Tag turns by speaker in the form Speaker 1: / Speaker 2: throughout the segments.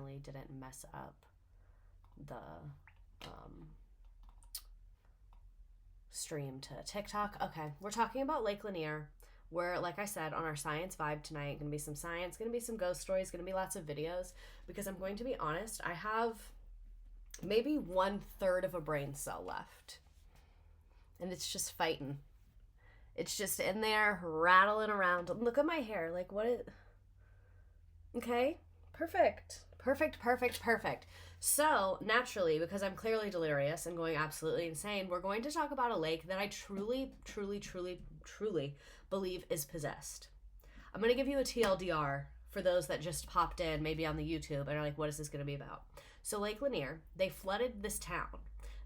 Speaker 1: finally didn't mess up the stream to TikTok. Okay, we're talking about Lake Lanier. We're, like I said, on our science vibe tonight. Gonna be some science, gonna be some ghost stories, gonna be lots of videos, because I'm going to be honest, I have maybe 1/3 of a brain cell left. And it's just fighting. It's just in there, rattling around. Look at my hair. Like, what is... Okay, perfect. Perfect. So, naturally, because I'm clearly delirious and going absolutely insane, we're going to talk about a lake that I truly believe is possessed. I'm going to give you a TLDR for those that just popped in, maybe on the YouTube, and are like, what is this going to be about? So, Lake Lanier, they flooded this town.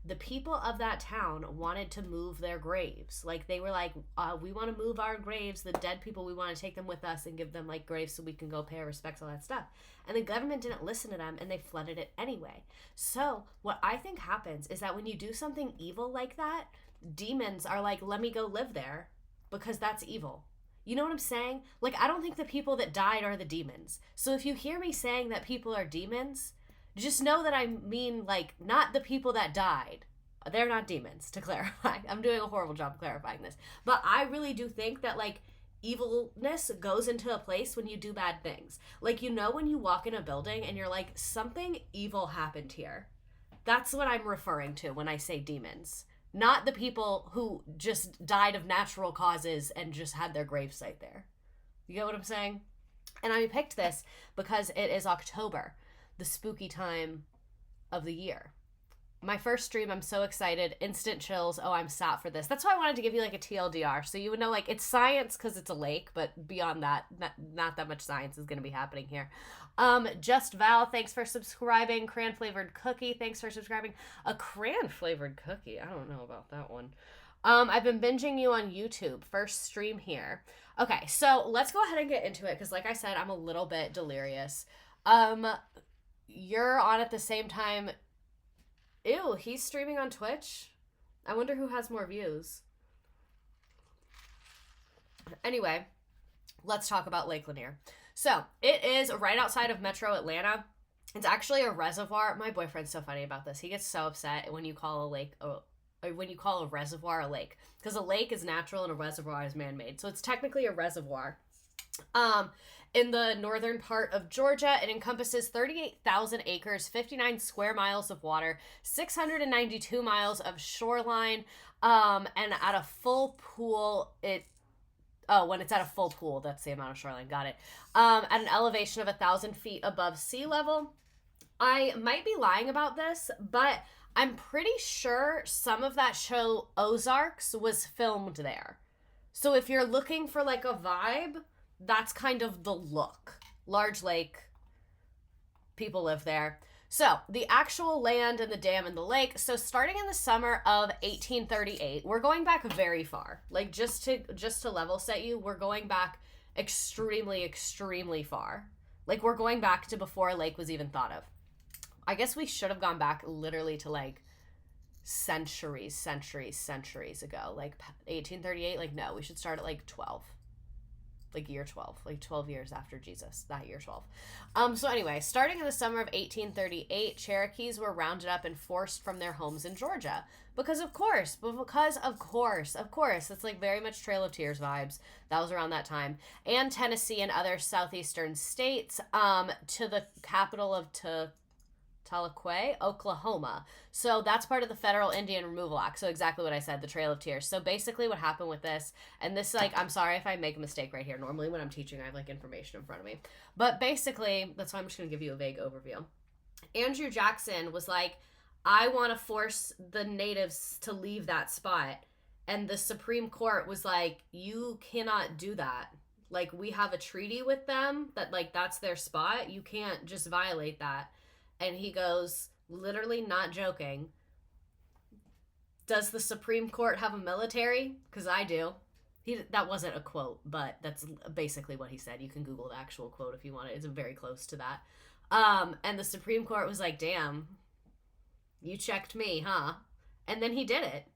Speaker 1: The people of that town wanted to move their graves. Like, they were like, we want to move our graves, the dead people, we want to take them with us and give them, like, graves so we can go pay our respects, all that stuff. And the government didn't listen to them, and they flooded it anyway. So, what I think happens is that when you do something evil like that, demons are like, let me go live there, because that's evil. You know what I'm saying? Like, I don't think the people that died are the demons. So if you hear me saying that people are demons... just know that I mean, like, not the people that died. They're not demons, to clarify. I'm doing a horrible job clarifying this. But I really do think that, like, evilness goes into a place when you do bad things. Like, you know when you walk in a building and you're like, something evil happened here. That's what I'm referring to when I say demons. Not the people who just died of natural causes and just had their gravesite there. You get what I'm saying? And I picked this because it is October, the spooky time of the year. My first stream, I'm so excited. Instant chills. Oh, I'm sat for this. That's why I wanted to give you like a TLDR. So you would know, like, it's science because it's a lake, but beyond that, not that much science is going to be happening here. Just Val, thanks for subscribing. Cran flavored cookie, thanks for subscribing. A cran flavored cookie. I don't know about that one. I've been binging you on YouTube. First stream here. Okay, so let's go ahead and get into it because, like I said, I'm a little bit delirious. You're on at the same time. Ew, he's streaming on Twitch? I wonder who has more views. Anyway, let's talk about Lake Lanier. So, it is right outside of Metro Atlanta. It's actually a reservoir. My boyfriend's so funny about this. He gets so upset when you call a lake, when you call a reservoir a lake. Because a lake is natural and a reservoir is man-made. So, it's technically a reservoir. In the northern part of Georgia, it encompasses 38,000 acres, 59 square miles of water, 692 miles of shoreline, and at a full pool, when it's at a full pool, that's the amount of shoreline, got it, at an elevation of 1,000 feet above sea level. I might be lying about this, but I'm pretty sure some of that show Ozarks was filmed there. So if you're looking for like a vibe, that's kind of the look. Large lake, people live there. So, the actual land and the dam and the lake. So, starting in the summer of 1838, we're going back very far. Like, just to level set you, we're going back extremely far. Like, we're going back to before a lake was even thought of. I guess we should have gone back literally to, like, centuries ago. Like, 1838, like, no, we should start at, like, 12. Like year 12, like 12 years after Jesus, that year 12. So anyway, starting in the summer of 1838, Cherokees were rounded up and forced from their homes in Georgia. Because of course, it's like very much Trail of Tears vibes. That was around that time. And Tennessee and other southeastern states, to the capital of Tahlequah, Oklahoma. So that's part of the Federal Indian Removal Act. So exactly what I said, the Trail of Tears. So basically what happened with this, and this, like, I'm sorry if I make a mistake right here. Normally when I'm teaching, I have, like, information in front of me. But basically, that's why I'm just going to give you a vague overview. Andrew Jackson was like, I want to force the natives to leave that spot. And the Supreme Court was like, you cannot do that. Like, we have a treaty with them that, like, that's their spot. You can't just violate that. And he goes, literally not joking, does the Supreme Court have a military? Because I do. That wasn't a quote, but that's basically what he said. You can Google the actual quote if you want it. It's very close to that. And the Supreme Court was like, damn, you checked me, huh? And then he did it.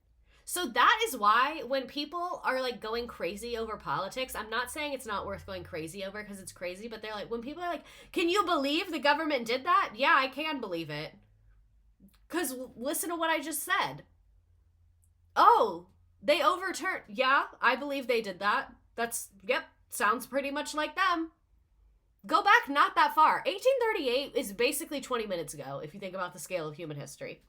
Speaker 1: So that is why when people are like going crazy over politics, I'm not saying it's not worth going crazy over because it's crazy, but they're like, when people are like, can you believe the government did that? Yeah, I can believe it. Because listen to what I just said. Oh, they overturned. Yeah, I believe they did that. Yep, sounds pretty much like them. Go back not that far. 1838 is basically 20 minutes ago, if you think about the scale of human history.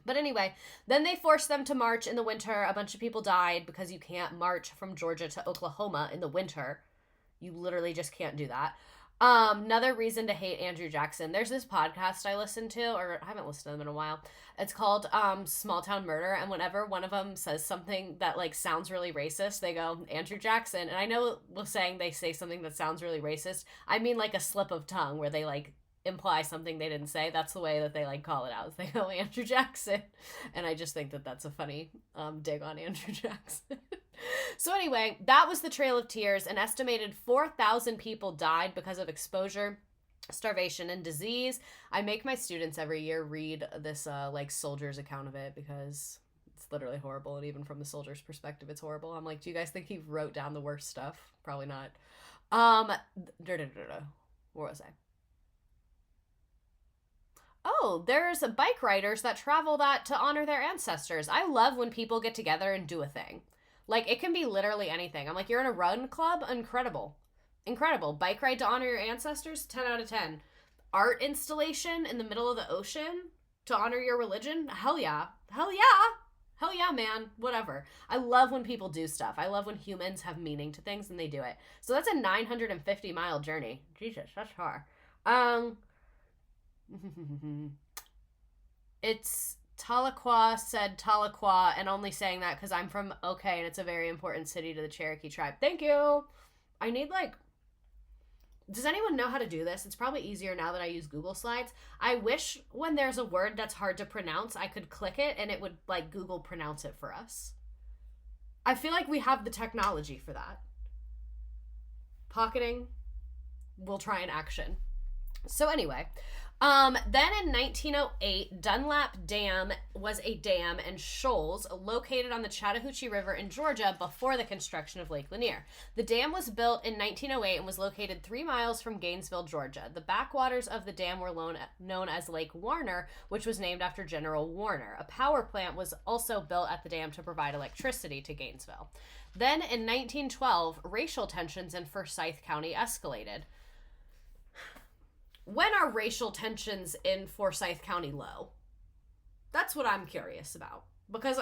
Speaker 1: But anyway, then they forced them to march in the winter. A bunch of people died because you can't march from Georgia to Oklahoma in the winter. You literally just can't do that. Another reason to hate Andrew Jackson. There's this podcast I listen to, or I haven't listened to them in a while. It's called Small Town Murder, and whenever one of them says something that like sounds really racist, they go Andrew Jackson. And I know saying they say something that sounds really racist, I mean like a slip of tongue where they like imply something they didn't say. That's the way that they like call it out. They go Andrew Jackson, and I just think that that's a funny dig on Andrew Jackson. So anyway, that was the Trail of Tears. An estimated 4,000 people died because of exposure, starvation, and disease. I make my students every year read this like soldier's account of it because it's literally horrible, and even from the soldier's perspective it's horrible. I'm like, do you guys think he wrote down the worst stuff? Probably not. Where was I? Oh, there's bike riders that travel that to honor their ancestors. I love when people get together and do a thing. Like, it can be literally anything. I'm like, you're in a run club? Incredible. Incredible. Bike ride to honor your ancestors? 10 out of 10. Art installation in the middle of the ocean to honor your religion? Hell yeah. Hell yeah. Hell yeah, man. Whatever. I love when people do stuff. I love when humans have meaning to things and they do it. So that's a 950-mile journey. Jesus, that's far. It's Tahlequah said Tahlequah, and only saying that because I'm from OK, and it's a very important city to the Cherokee tribe. Thank you. I need like, does anyone know how to do this? It's probably easier now that I use Google Slides. I wish when there's a word that's hard to pronounce, I could click it and it would like Google pronounce it for us. I feel like we have the technology for that. Pocketing, we'll try an action. So anyway, then in 1908, Dunlap Dam was a dam and shoals located on the Chattahoochee River in Georgia before the construction of Lake Lanier. The dam was built in 1908 and was located 3 miles from Gainesville, Georgia. The backwaters of the dam were known as Lake Warner, which was named after General Warner. A power plant was also built at the dam to provide electricity to Gainesville. Then in 1912, racial tensions in Forsyth County escalated. When are racial tensions in Forsyth County low? That's what I'm curious about. Because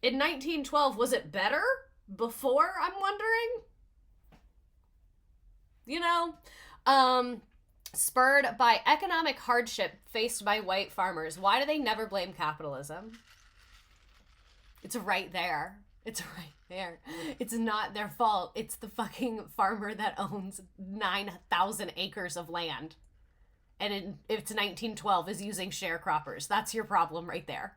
Speaker 1: in 1912, was it better before, I'm wondering? You know? Spurred by economic hardship faced by white farmers. Why do they never blame capitalism? It's right there. It's right there. It's not their fault. It's the fucking farmer that owns 9,000 acres of land. And it's 1912 is using sharecroppers. That's your problem right there.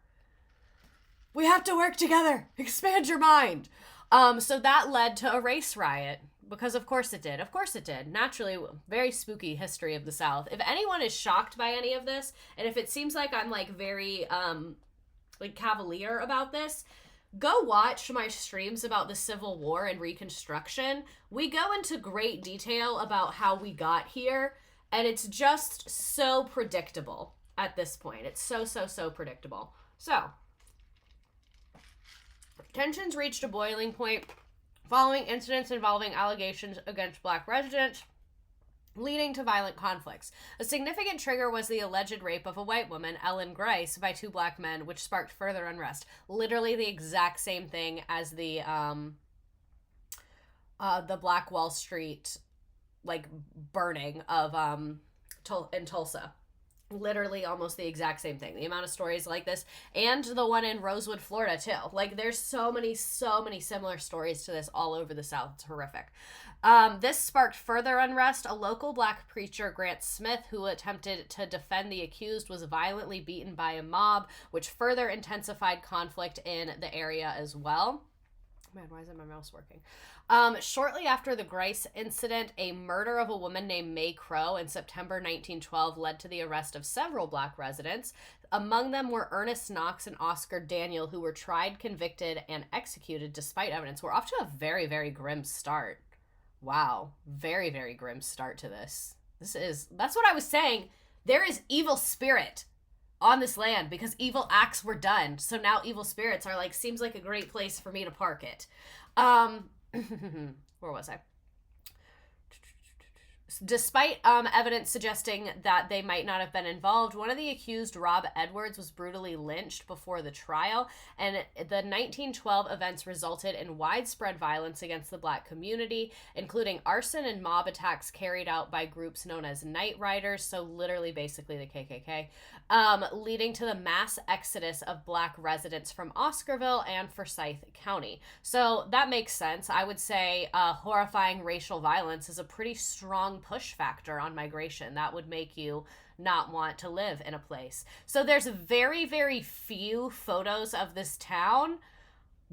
Speaker 1: We have to work together. Expand your mind. So that led to a race riot. Because of course it did. Of course it did. Naturally, very spooky history of the South. If anyone is shocked by any of this, and if it seems like I'm like very like cavalier about this, go watch my streams about the Civil War and Reconstruction. We go into great detail about how we got here, and it's just so predictable at this point. It's so predictable. So, tensions reached a boiling point following incidents involving allegations against Black residents, leading to violent conflicts. A significant trigger was the alleged rape of a white woman, Ellen Grice, by 2 Black men, which sparked further unrest. Literally the exact same thing as the Black Wall Street, like, burning of in Tulsa. Literally almost the exact same thing. The amount of stories like this, and the one in Rosewood, Florida, too. Like, there's so many similar stories to this all over the South. It's horrific. This sparked further unrest. A local Black preacher, Grant Smith, who attempted to defend the accused, was violently beaten by a mob, which further intensified conflict in the area as well. man, why isn't my mouse working? Shortly after the Grice incident, a murder of a woman named May Crow in September 1912 led to the arrest of several black residents. Among them were Ernest Knox and Oscar Daniel, who were tried, convicted, and executed despite evidence. We're off to a very, very grim start. Wow. Very, very grim start to this. That's what I was saying. There is evil spirit on this land because evil acts were done. So now evil spirits are like, seems like a great place for me to park it. Where was I? Despite evidence suggesting that they might not have been involved, one of the accused, Rob Edwards, was brutally lynched before the trial, and the 1912 events resulted in widespread violence against the black community, including arson and mob attacks carried out by groups known as Night Riders, so literally basically the KKK, leading to the mass exodus of black residents from Oscarville and Forsyth County. So that makes sense. I would say horrifying racial violence is a pretty strong push factor on migration. That would make you not want to live in a place. So there's very, very few photos of this town.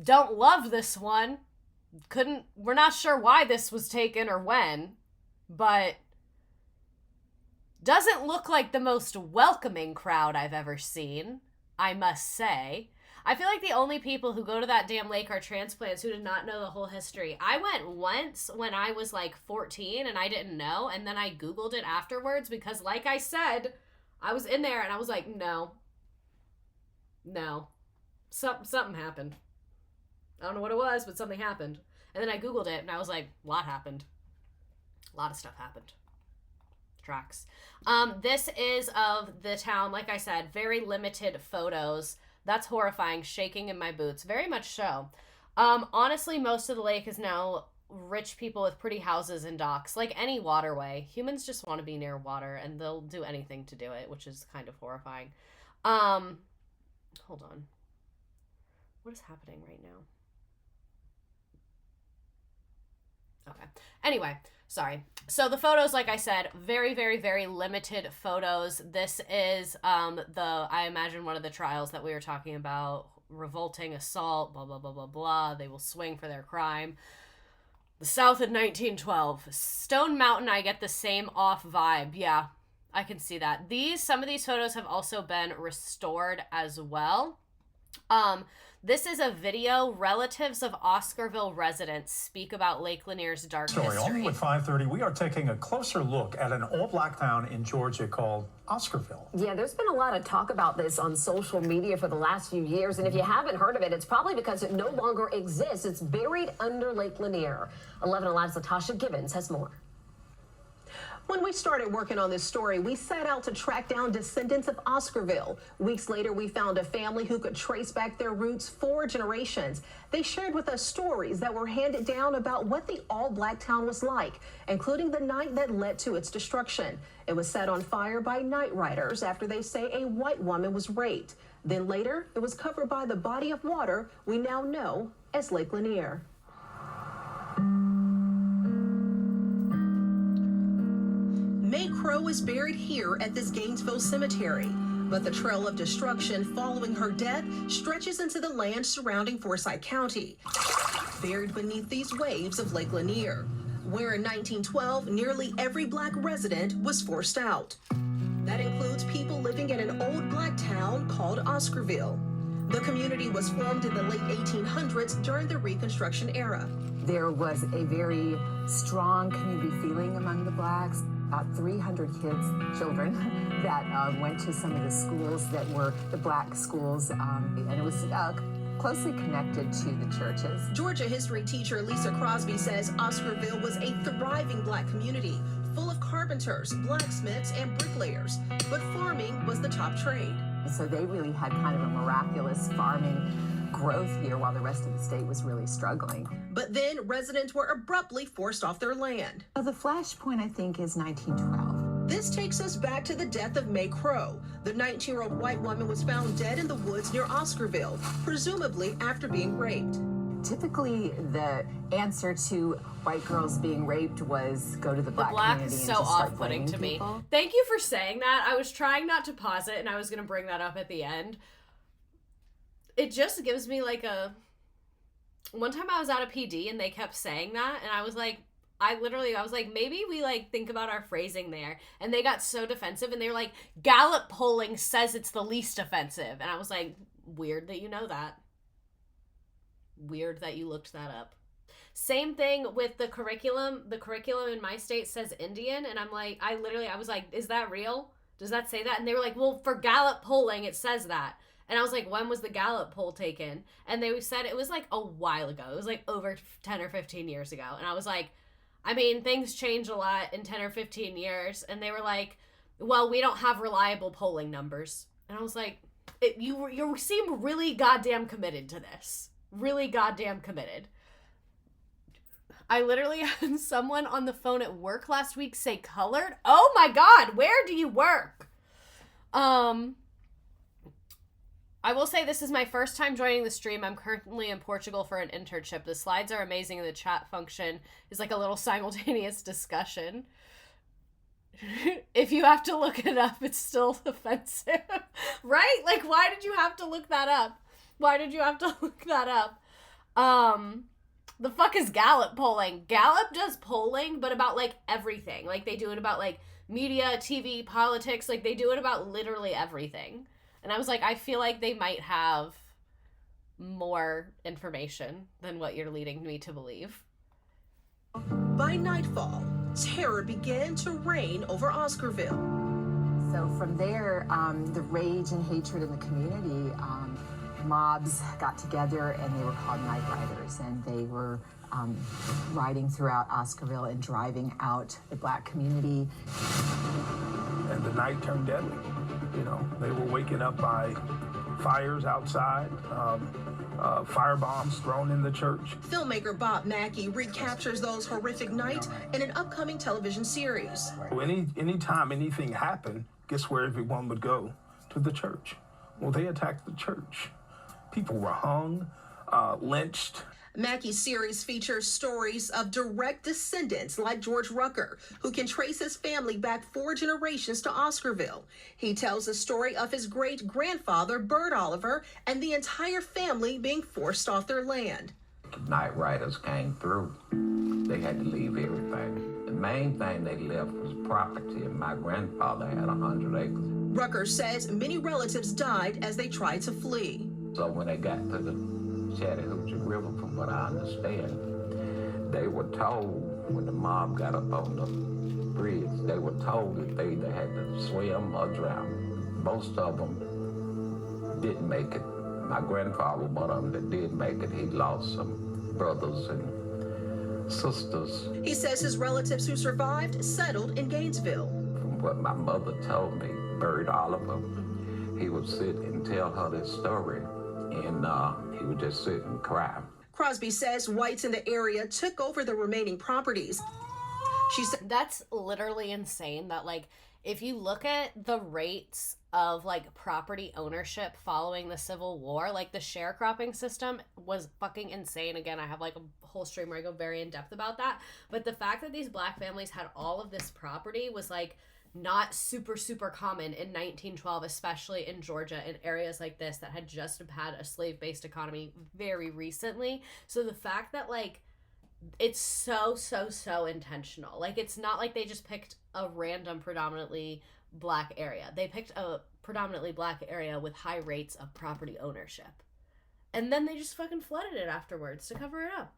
Speaker 1: Don't love this one. We're not sure why this was taken or when, but doesn't look like the most welcoming crowd I've ever seen, I must say. I feel like the only people who go to that damn lake are transplants who did not know the whole history. I went once when I was like 14 and I didn't know, and then I Googled it afterwards because, like I said, I was in there and I was like, no. Something happened. I don't know what it was, but something happened. And then I Googled it and I was like, a lot happened. A lot of stuff happened. Tracks. This is of the town, like I said, very limited photos. That's horrifying, shaking in my boots. Very much so. Honestly, most of the lake is now rich people with pretty houses and docks. Like any waterway. Humans just want to be near water, and they'll do anything to do it, which is kind of horrifying. Hold on. What is happening right now? Okay. Anyway, sorry. So the photos, like I said, very, very, very limited photos. This is I imagine one of the trials that we were talking about, revolting assault, blah, blah, blah, blah, blah. They will swing for their crime. The South in 1912. Stone Mountain, I get the same off vibe. Yeah, I can see that. Some of these photos have also been restored as well. This is a video. Relatives of Oscarville residents speak about Lake Lanier's dark history.
Speaker 2: Only at 5:30, we are taking a closer look at an all-black town in Georgia called Oscarville.
Speaker 3: Yeah, there's been a lot of talk about this on social media for the last few years, and if you haven't heard of it, it's probably because it no longer exists. It's buried under Lake Lanier. 11 Alive's Latasha Gibbons has more.
Speaker 4: When we started working on this story, we set out to track down descendants of Oscarville. Weeks later, we found a family who could trace back their roots 4 generations. They shared with us stories that were handed down about what the all-black town was like, including the night that led to its destruction. It was set on fire by night riders after they say a white woman was raped. Then later, it was covered by the body of water we now know as Lake Lanier. May Crow is buried here at this Gainesville cemetery, but the trail of destruction following her death stretches into the land surrounding Forsyth County, buried beneath these waves of Lake Lanier, where in 1912, nearly every black resident was forced out. That includes people living in an old black town called Oscarville. The community was formed in the late 1800s during the Reconstruction era.
Speaker 5: There was a very strong community feeling among the blacks. About 300 children that went to some of the schools that were the black schools, and it was closely connected to the churches.
Speaker 4: Georgia history teacher Lisa Crosby says Oscarville was a thriving black community, full of carpenters, blacksmiths, and bricklayers, but farming was the top trade.
Speaker 5: So they really had kind of a miraculous farming growth here while the rest of the state was really struggling.
Speaker 4: But then residents were abruptly forced off their land.
Speaker 5: The flashpoint, I think, is 1912.
Speaker 4: This takes us back to the death of May Crow. The 19-year-old white woman was found dead in the woods near Oscarville, presumably after being raped.
Speaker 5: Typically, the answer to white girls being raped was go to the black community
Speaker 1: is
Speaker 5: and
Speaker 1: so
Speaker 5: just start
Speaker 1: off-putting to me.
Speaker 5: People.
Speaker 1: Thank you for saying that. I was trying not to pause it, and I was going to bring that up at the end. It just gives me like a one time I was at a PD and they kept saying that, and I was like, I was like, maybe we like think about our phrasing there. And they got so defensive, and they were like, Gallup polling says it's the least offensive. And I was like, weird that you know that. Weird that you looked that up. Same thing with the curriculum. The curriculum in my state says Indian, and I'm like, I was like, is that real? Does that say that? And they were like, well, for Gallup polling, it says that. And I was like, when was the Gallup poll taken? And they said it was like a while ago. It was like over 10 or 15 years ago. And I was like, I mean, things change a lot in 10 or 15 years. And they were like, well, we don't have reliable polling numbers. And I was like, you seem really goddamn committed to this. Really goddamn committed. I literally had someone on the phone at work last week say colored. Oh my God, where do you work? I will say this is my first time joining the stream. I'm currently in Portugal for an internship. The slides are amazing, and the chat function is like a little simultaneous discussion. If you have to look it up, it's still offensive. Right? Like, why did you have to look that up? Why did you have to look that up? The fuck is Gallup polling? Gallup does polling, but about like everything. Like, they do it about like media, TV, politics. Like, they do it about literally everything. And I was like, I feel like they might have more information than what you're leading me to believe.
Speaker 4: By nightfall, terror began to reign over Oscarville.
Speaker 5: So from there, the rage and hatred in the community, mobs got together and they were called night riders, and they were riding throughout Oscarville and driving out the Black community.
Speaker 6: And the night turned deadly. You know, they were waking up by fires outside, firebombs thrown in the church.
Speaker 4: Filmmaker Bob Mackey recaptures those horrific nights in an upcoming television series.
Speaker 6: Anytime anything happened, guess where everyone would go? To the church. Well, they attacked the church. People were hung, lynched.
Speaker 4: Mackey's series features stories of direct descendants like George Rucker, who can trace his family back 4 generations to Oscarville. He tells the story of his great-grandfather, Bert Oliver, and the entire family being forced off their land.
Speaker 7: Night riders came through. They had to leave everything. The main thing they left was property, and my grandfather had 100 acres.
Speaker 4: Rucker says many relatives died as they tried to flee.
Speaker 7: So when they got to the Chattahoochee River, from what I understand, they were told, when the mob got up on the bridge, they were told that they either had to swim or drown. Most of them didn't make it. My grandfather, one of them that did make it, he lost some brothers and sisters.
Speaker 4: He says his relatives who survived settled in Gainesville.
Speaker 7: From what my mother told me, Bert Oliver, he would sit and tell her this story, and he would just sit and cry.
Speaker 4: Crosby says whites in the area took over the remaining properties. She said
Speaker 1: that's literally insane that, like, if you look at the rates of like property ownership following the Civil War, like the sharecropping system was fucking insane. Again, I have like a whole stream where I go very in depth about that. But the fact that these Black families had all of this property was like not super common in 1912, especially in Georgia, in areas like this that had just had a slave-based economy very recently. So the fact that like it's so intentional. Like, it's not like they just picked a random predominantly Black area. They picked a predominantly Black area with high rates of property ownership, and then they just fucking flooded it afterwards to cover it up.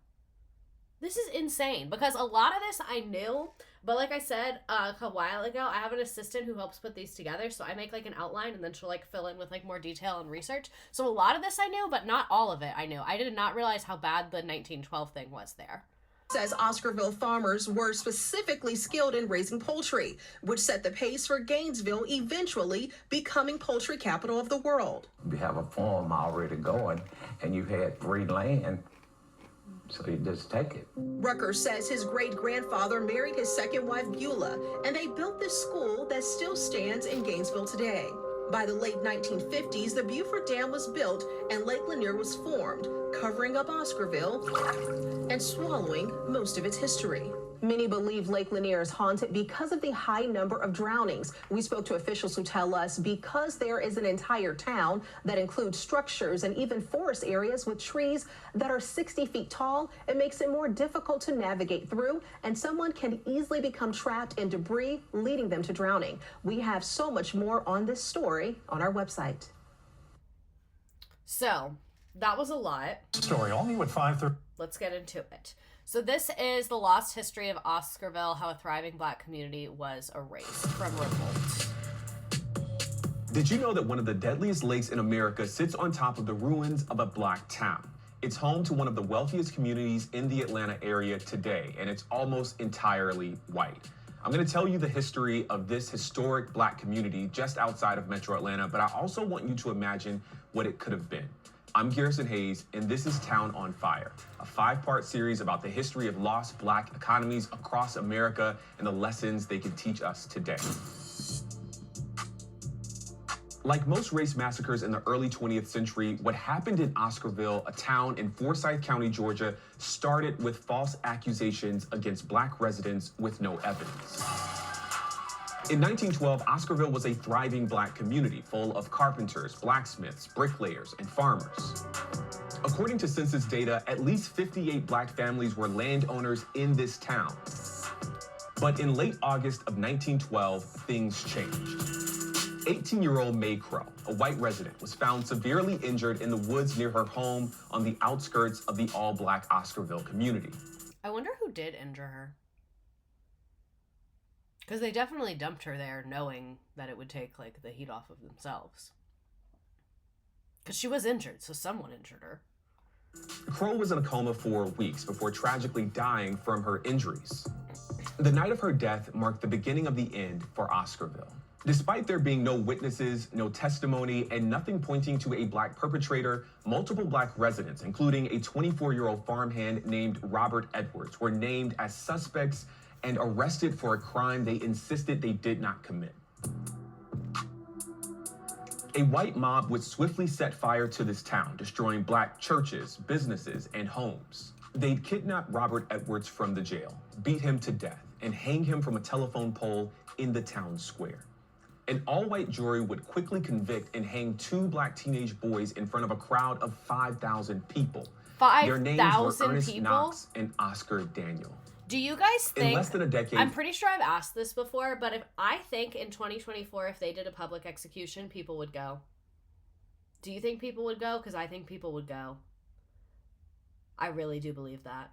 Speaker 1: This is insane, because a lot of this I knew, but like I said a while ago, I have an assistant who helps put these together, so I make like an outline, and then she'll like fill in with like more detail and research. So a lot of this I knew, but not all of it I knew. I did not realize how bad the 1912 thing was there.
Speaker 4: Says Oscarville farmers were specifically skilled in raising poultry, which set the pace for Gainesville eventually becoming poultry capital of the world.
Speaker 7: You have a farm already going, and you had free land, so you just take it.
Speaker 4: Rucker says his great-grandfather married his second wife, Beulah, and they built this school that still stands in Gainesville today. By the late 1950s, the Beaufort Dam was built and Lake Lanier was formed, covering up Oscarville and swallowing most of its history. Many believe Lake Lanier is haunted because of the high number of drownings. We spoke to officials who tell us because there is an entire town that includes structures and even forest areas with trees that are 60 feet tall, it makes it more difficult to navigate through, and someone can easily become trapped in debris, leading them to drowning. We have so much more on this story on our website.
Speaker 1: So that was a lot.
Speaker 2: Story all new at 5:30.
Speaker 1: Let's get into it. So this is the lost history of Oscarville, how a thriving black community was erased from revolt.
Speaker 8: Did you know that one of the deadliest lakes in America sits on top of the ruins of a black town? It's home to one of the wealthiest communities in the Atlanta area today, and it's almost entirely white. I'm going to tell you the history of this historic black community just outside of Metro Atlanta, but I also want you to imagine what it could have been. I'm Garrison Hayes, and this is Town on Fire, a 5-part series about the history of lost black economies across America and the lessons they can teach us today. Like most race massacres in the early 20th century, what happened in Oscarville, a town in Forsyth County, Georgia, started with false accusations against black residents with no evidence. In 1912, Oscarville was a thriving black community full of carpenters, blacksmiths, bricklayers, and farmers. According to census data, at least 58 black families were landowners in this town. But in late August of 1912, things changed. 18-year-old Mae Crow, a white resident, was found severely injured in the woods near her home on the outskirts of the all-black Oscarville community.
Speaker 1: I wonder who did injure her. Because they definitely dumped her there knowing that it would take, like, the heat off of themselves. Because she was injured, so someone injured her.
Speaker 8: Crow was in a coma for weeks before tragically dying from her injuries. The night of her death marked the beginning of the end for Oscarville. Despite there being no witnesses, no testimony, and nothing pointing to a black perpetrator, multiple black residents, including a 24-year-old farmhand named Robert Edwards, were named as suspects and arrested for a crime they insisted they did not commit. A white mob would swiftly set fire to this town, destroying black churches, businesses, and homes. They'd kidnap Robert Edwards from the jail, beat him to death, and hang him from a telephone pole in the town square. An all-white jury would quickly convict and hang 2 black teenage boys in front of a crowd of 5,000 people.
Speaker 1: 5,000
Speaker 8: Their names were Ernest
Speaker 1: people?
Speaker 8: Knox and Oscar Daniel.
Speaker 1: Do you guys think...
Speaker 8: In less than a decade...
Speaker 1: I'm pretty sure I've asked this before, but I think in 2024, if they did a public execution, people would go. Do you think people would go? Because I think people would go. I really do believe that.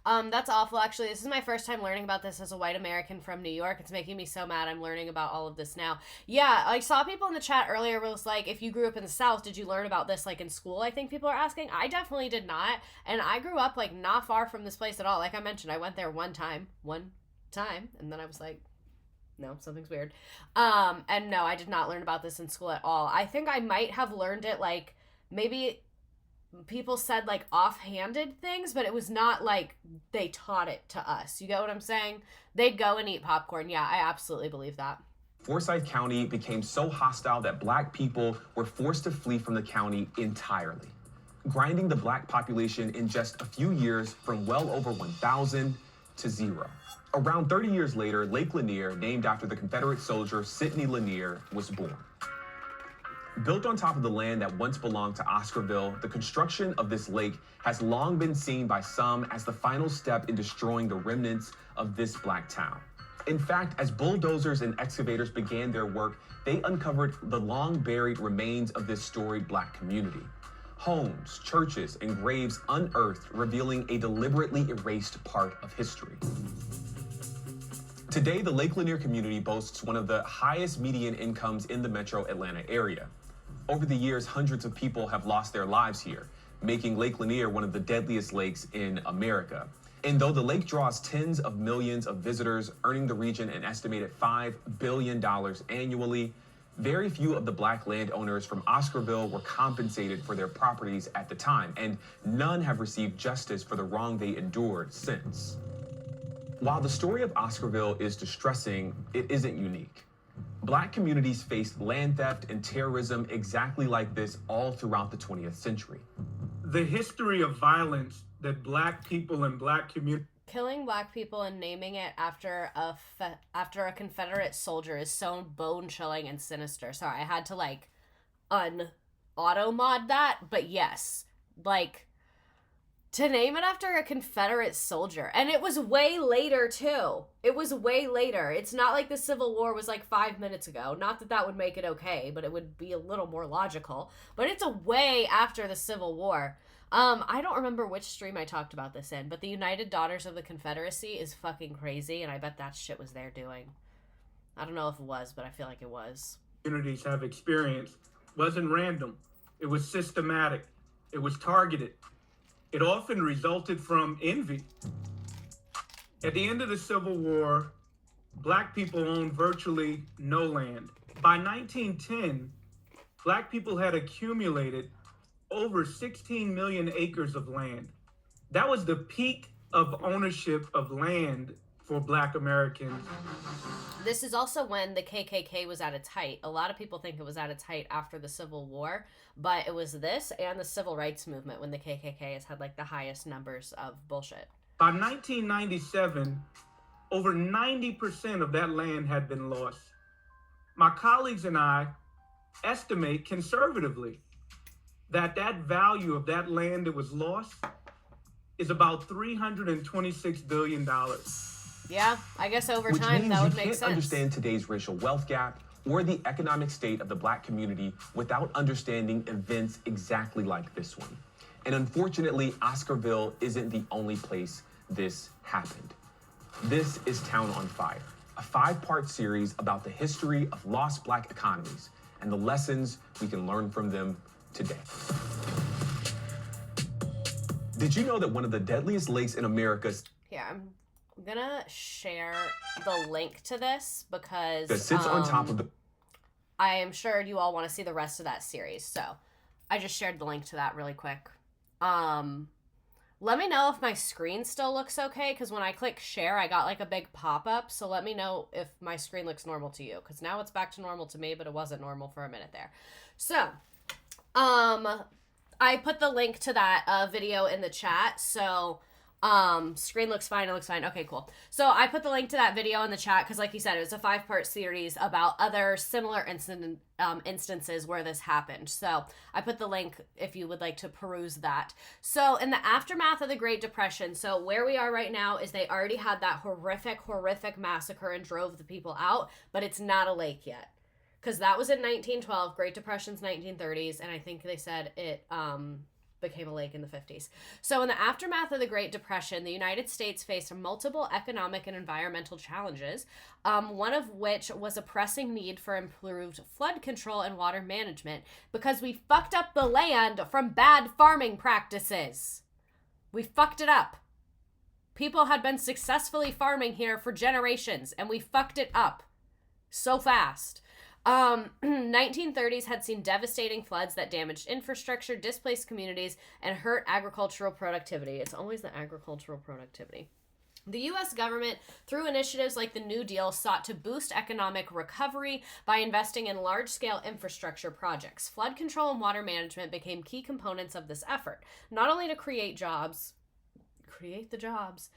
Speaker 1: That's awful, actually. This is my first time learning about this as a white American from New York. It's making me so mad I'm learning about all of this now. Yeah, I saw people in the chat earlier who was like, if you grew up in the South, did you learn about this, like, in school? I think people are asking. I definitely did not. And I grew up, like, not far from this place at all. Like I mentioned, I went there one time, and then I was like, no, something's weird. And no, I did not learn about this in school at all. I think I might have learned it, like, maybe... people said, like, offhanded things, but it was not like they taught it to us. You get what I'm saying? They'd go and eat popcorn. Yeah, I absolutely believe that.
Speaker 8: Forsyth County became so hostile that black people were forced to flee from the county entirely, grinding the black population in just a few years from well over 1,000 to 0. Around 30 years later, Lake Lanier, named after the Confederate soldier Sidney Lanier, was born. Built on top of the land that once belonged to Oscarville, the construction of this lake has long been seen by some as the final step in destroying the remnants of this black town. In fact, as bulldozers and excavators began their work, they uncovered the long-buried remains of this storied black community. Homes, churches, and graves unearthed, revealing a deliberately erased part of history. Today, the Lake Lanier community boasts one of the highest median incomes in the metro Atlanta area. Over the years, hundreds of people have lost their lives here, making Lake Lanier one of the deadliest lakes in America. And though the lake draws tens of millions of visitors, earning the region an estimated $5 billion annually, very few of the black landowners from Oscarville were compensated for their properties at the time, and none have received justice for the wrong they endured since. While the story of Oscarville is distressing, it isn't unique. Black communities faced land theft and terrorism exactly like this all throughout the 20th century.
Speaker 6: The history of violence that black people and black communities
Speaker 1: killing black people and naming it after a Confederate soldier is so bone-chilling and sinister. Sorry, I had to, like, auto-mod that, but yes. Like, to name it after a Confederate soldier. And it was way later, too. It was way later. It's not like the Civil War was, like, 5 minutes ago. Not that that would make it okay, but it would be a little more logical. But it's a way after the Civil War. I don't remember which stream I talked about this in, but the United Daughters of the Confederacy is fucking crazy, and I bet that shit was their doing. I don't know if it was, but I feel like it was.
Speaker 9: Communities have experienced wasn't random. It was systematic. It was targeted. It often resulted from envy. At the end of the Civil War, black people owned virtually no land. By 1910, black people had accumulated over 16 million acres of land. That was the peak of ownership of land for black Americans.
Speaker 1: This is also when the KKK was at its height. A lot of people think it was at its height after the Civil War, but it was this and the Civil Rights Movement when the KKK has had like the highest numbers of bullshit.
Speaker 9: By 1997, over 90% of that land had been lost. My colleagues and I estimate conservatively that value of that land that was lost is about $326 billion.
Speaker 1: Yeah, I guess over
Speaker 8: Which
Speaker 1: time
Speaker 8: means
Speaker 1: that would
Speaker 8: you
Speaker 1: make
Speaker 8: can't
Speaker 1: sense.
Speaker 8: understand today's racial wealth gap or the economic state of the black community without understanding events exactly like this one. And unfortunately, Oscarville isn't the only place this happened. This is Town on Fire, a 5-part series about the history of lost black economies and the lessons we can learn from them today. Did you know that one of the deadliest lakes in America
Speaker 1: Here, I'm gonna share the link to this because
Speaker 8: that sits on top of the...
Speaker 1: I am sure you all want to see the rest of that series, so I just shared the link to that really quick. Let me know if my screen still looks okay, because when I click share, I got like a big pop-up, so let me know if my screen looks normal to you, because now it's back to normal to me, but it wasn't normal for a minute there. So, I put the link to that video in the chat, so screen looks fine, it looks fine. Okay, cool. So I put the link to that video in the chat because, like you said, it was a 5-part series about other similar instances where this happened. So I put the link if you would like to peruse that. So in the aftermath of the Great Depression, so where we are right now is they already had that horrific massacre and drove the people out, but it's not a lake yet. Because that was in 1912, Great Depression's 1930s, and I think they said it became a lake in the 50s. So in the aftermath of the Great Depression, the United States faced multiple economic and environmental challenges, one of which was a pressing need for improved flood control and water management because we fucked up the land from bad farming practices. We fucked it up. People had been successfully farming here for generations, and we fucked it up so fast. 1930s had seen devastating floods that damaged infrastructure, displaced communities, and hurt agricultural productivity. It's always the agricultural productivity. The U.S. government, through initiatives like the New Deal, sought to boost economic recovery by investing in large-scale infrastructure projects. Flood control and water management became key components of this effort, not only to create the jobs.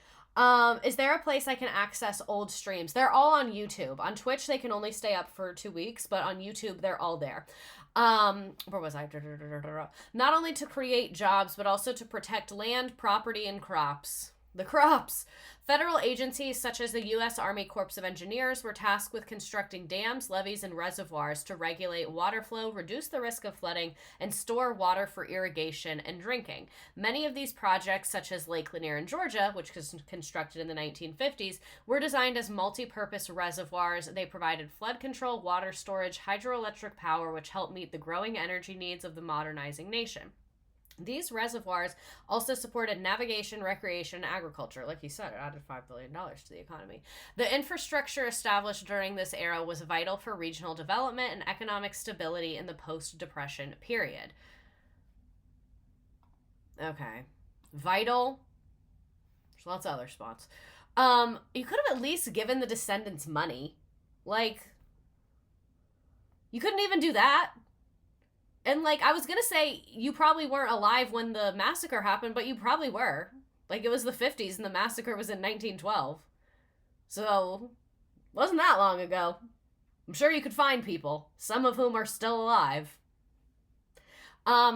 Speaker 1: Is there a place I can access old streams? They're all on YouTube. On Twitch, they can only stay up for 2 weeks, but on YouTube, they're all there. Where was I? Not only to create jobs, but also to protect land, property, and crops. The crops. Federal agencies such as the U.S. Army Corps of Engineers were tasked with constructing dams, levees, and reservoirs to regulate water flow, reduce the risk of flooding, and store water for irrigation and drinking. Many of these projects, such as Lake Lanier in Georgia, which was constructed in the 1950s, were designed as multi-purpose reservoirs. They provided flood control, water storage, hydroelectric power, which helped meet the growing energy needs of the modernizing nation. These reservoirs also supported navigation, recreation, and agriculture. Like you said, it added $5 billion to the economy. The infrastructure established during this era was vital for regional development and economic stability in the post-Depression period. Okay. Vital. There's lots of other spots. You could have at least given the descendants money. Like, you couldn't even do that. And, like, I was going to say you probably weren't alive when the massacre happened, but you probably were. Like, it was the 50s and the massacre was in 1912. So, wasn't that long ago. I'm sure you could find people, some of whom are still alive.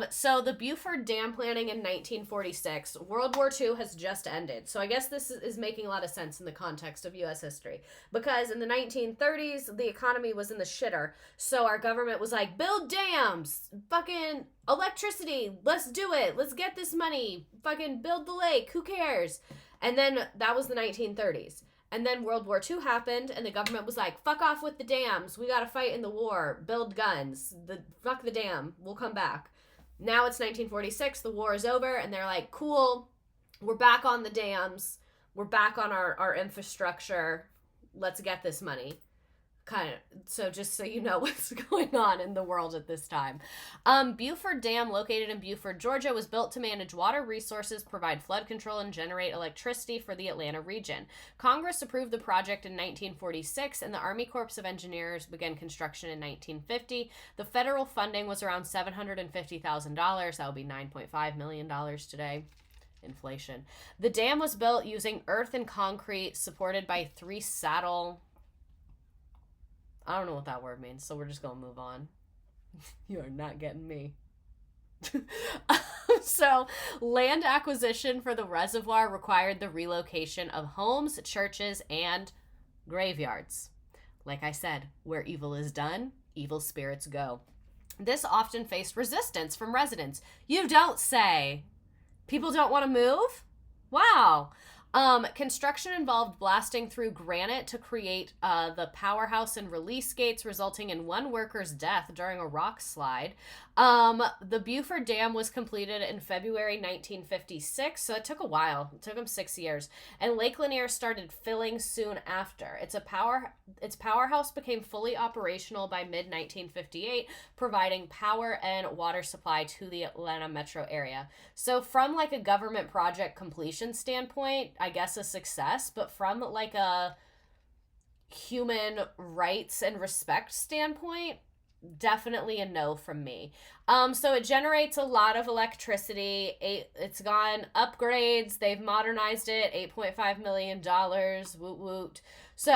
Speaker 1: So the Buford Dam planning in 1946, World War II has just ended. So I guess this is making a lot of sense in the context of U.S. history. Because in the 1930s, the economy was in the shitter. So our government was like, build dams, fucking electricity, let's do it. Let's get this money, fucking build the lake, who cares? And then that was the 1930s. And then World War II happened, and the government was like, fuck off with the dams. We gotta fight in the war. Build guns. Fuck the dam. We'll come back. Now it's 1946. The war is over, and they're like, cool. We're back on the dams. We're back on our infrastructure. Let's get this money. Kind of, so just so you know what's going on in the world at this time. Buford Dam, located in Buford, Georgia, was built to manage water resources, provide flood control, and generate electricity for the Atlanta region. Congress approved the project in 1946, and the Army Corps of Engineers began construction in 1950. The federal funding was around $750,000. That would be $9.5 million today. Inflation. The dam was built using earth and concrete, supported by 3 saddle... I don't know what that word means, so we're just going to move on. You are not getting me. So, land acquisition for the reservoir required the relocation of homes, churches, and graveyards. Like I said, where evil is done, evil spirits go. This often faced resistance from residents. You don't say. People don't want to move? Wow. Construction involved blasting through granite to create the powerhouse and release gates, resulting in 1 worker's death during a rock slide. The Buford Dam was completed in February 1956, so it took a while. It took them 6 years. And Lake Lanier started filling soon after. Its powerhouse became fully operational by mid-1958, providing power and water supply to the Atlanta metro area. So from like a government project completion standpoint, I guess a success, but from like a human rights and respect standpoint, definitely a no from me. So it generates a lot of electricity. It's gone upgrades. They've modernized it. $8.5 million. Woot woot. So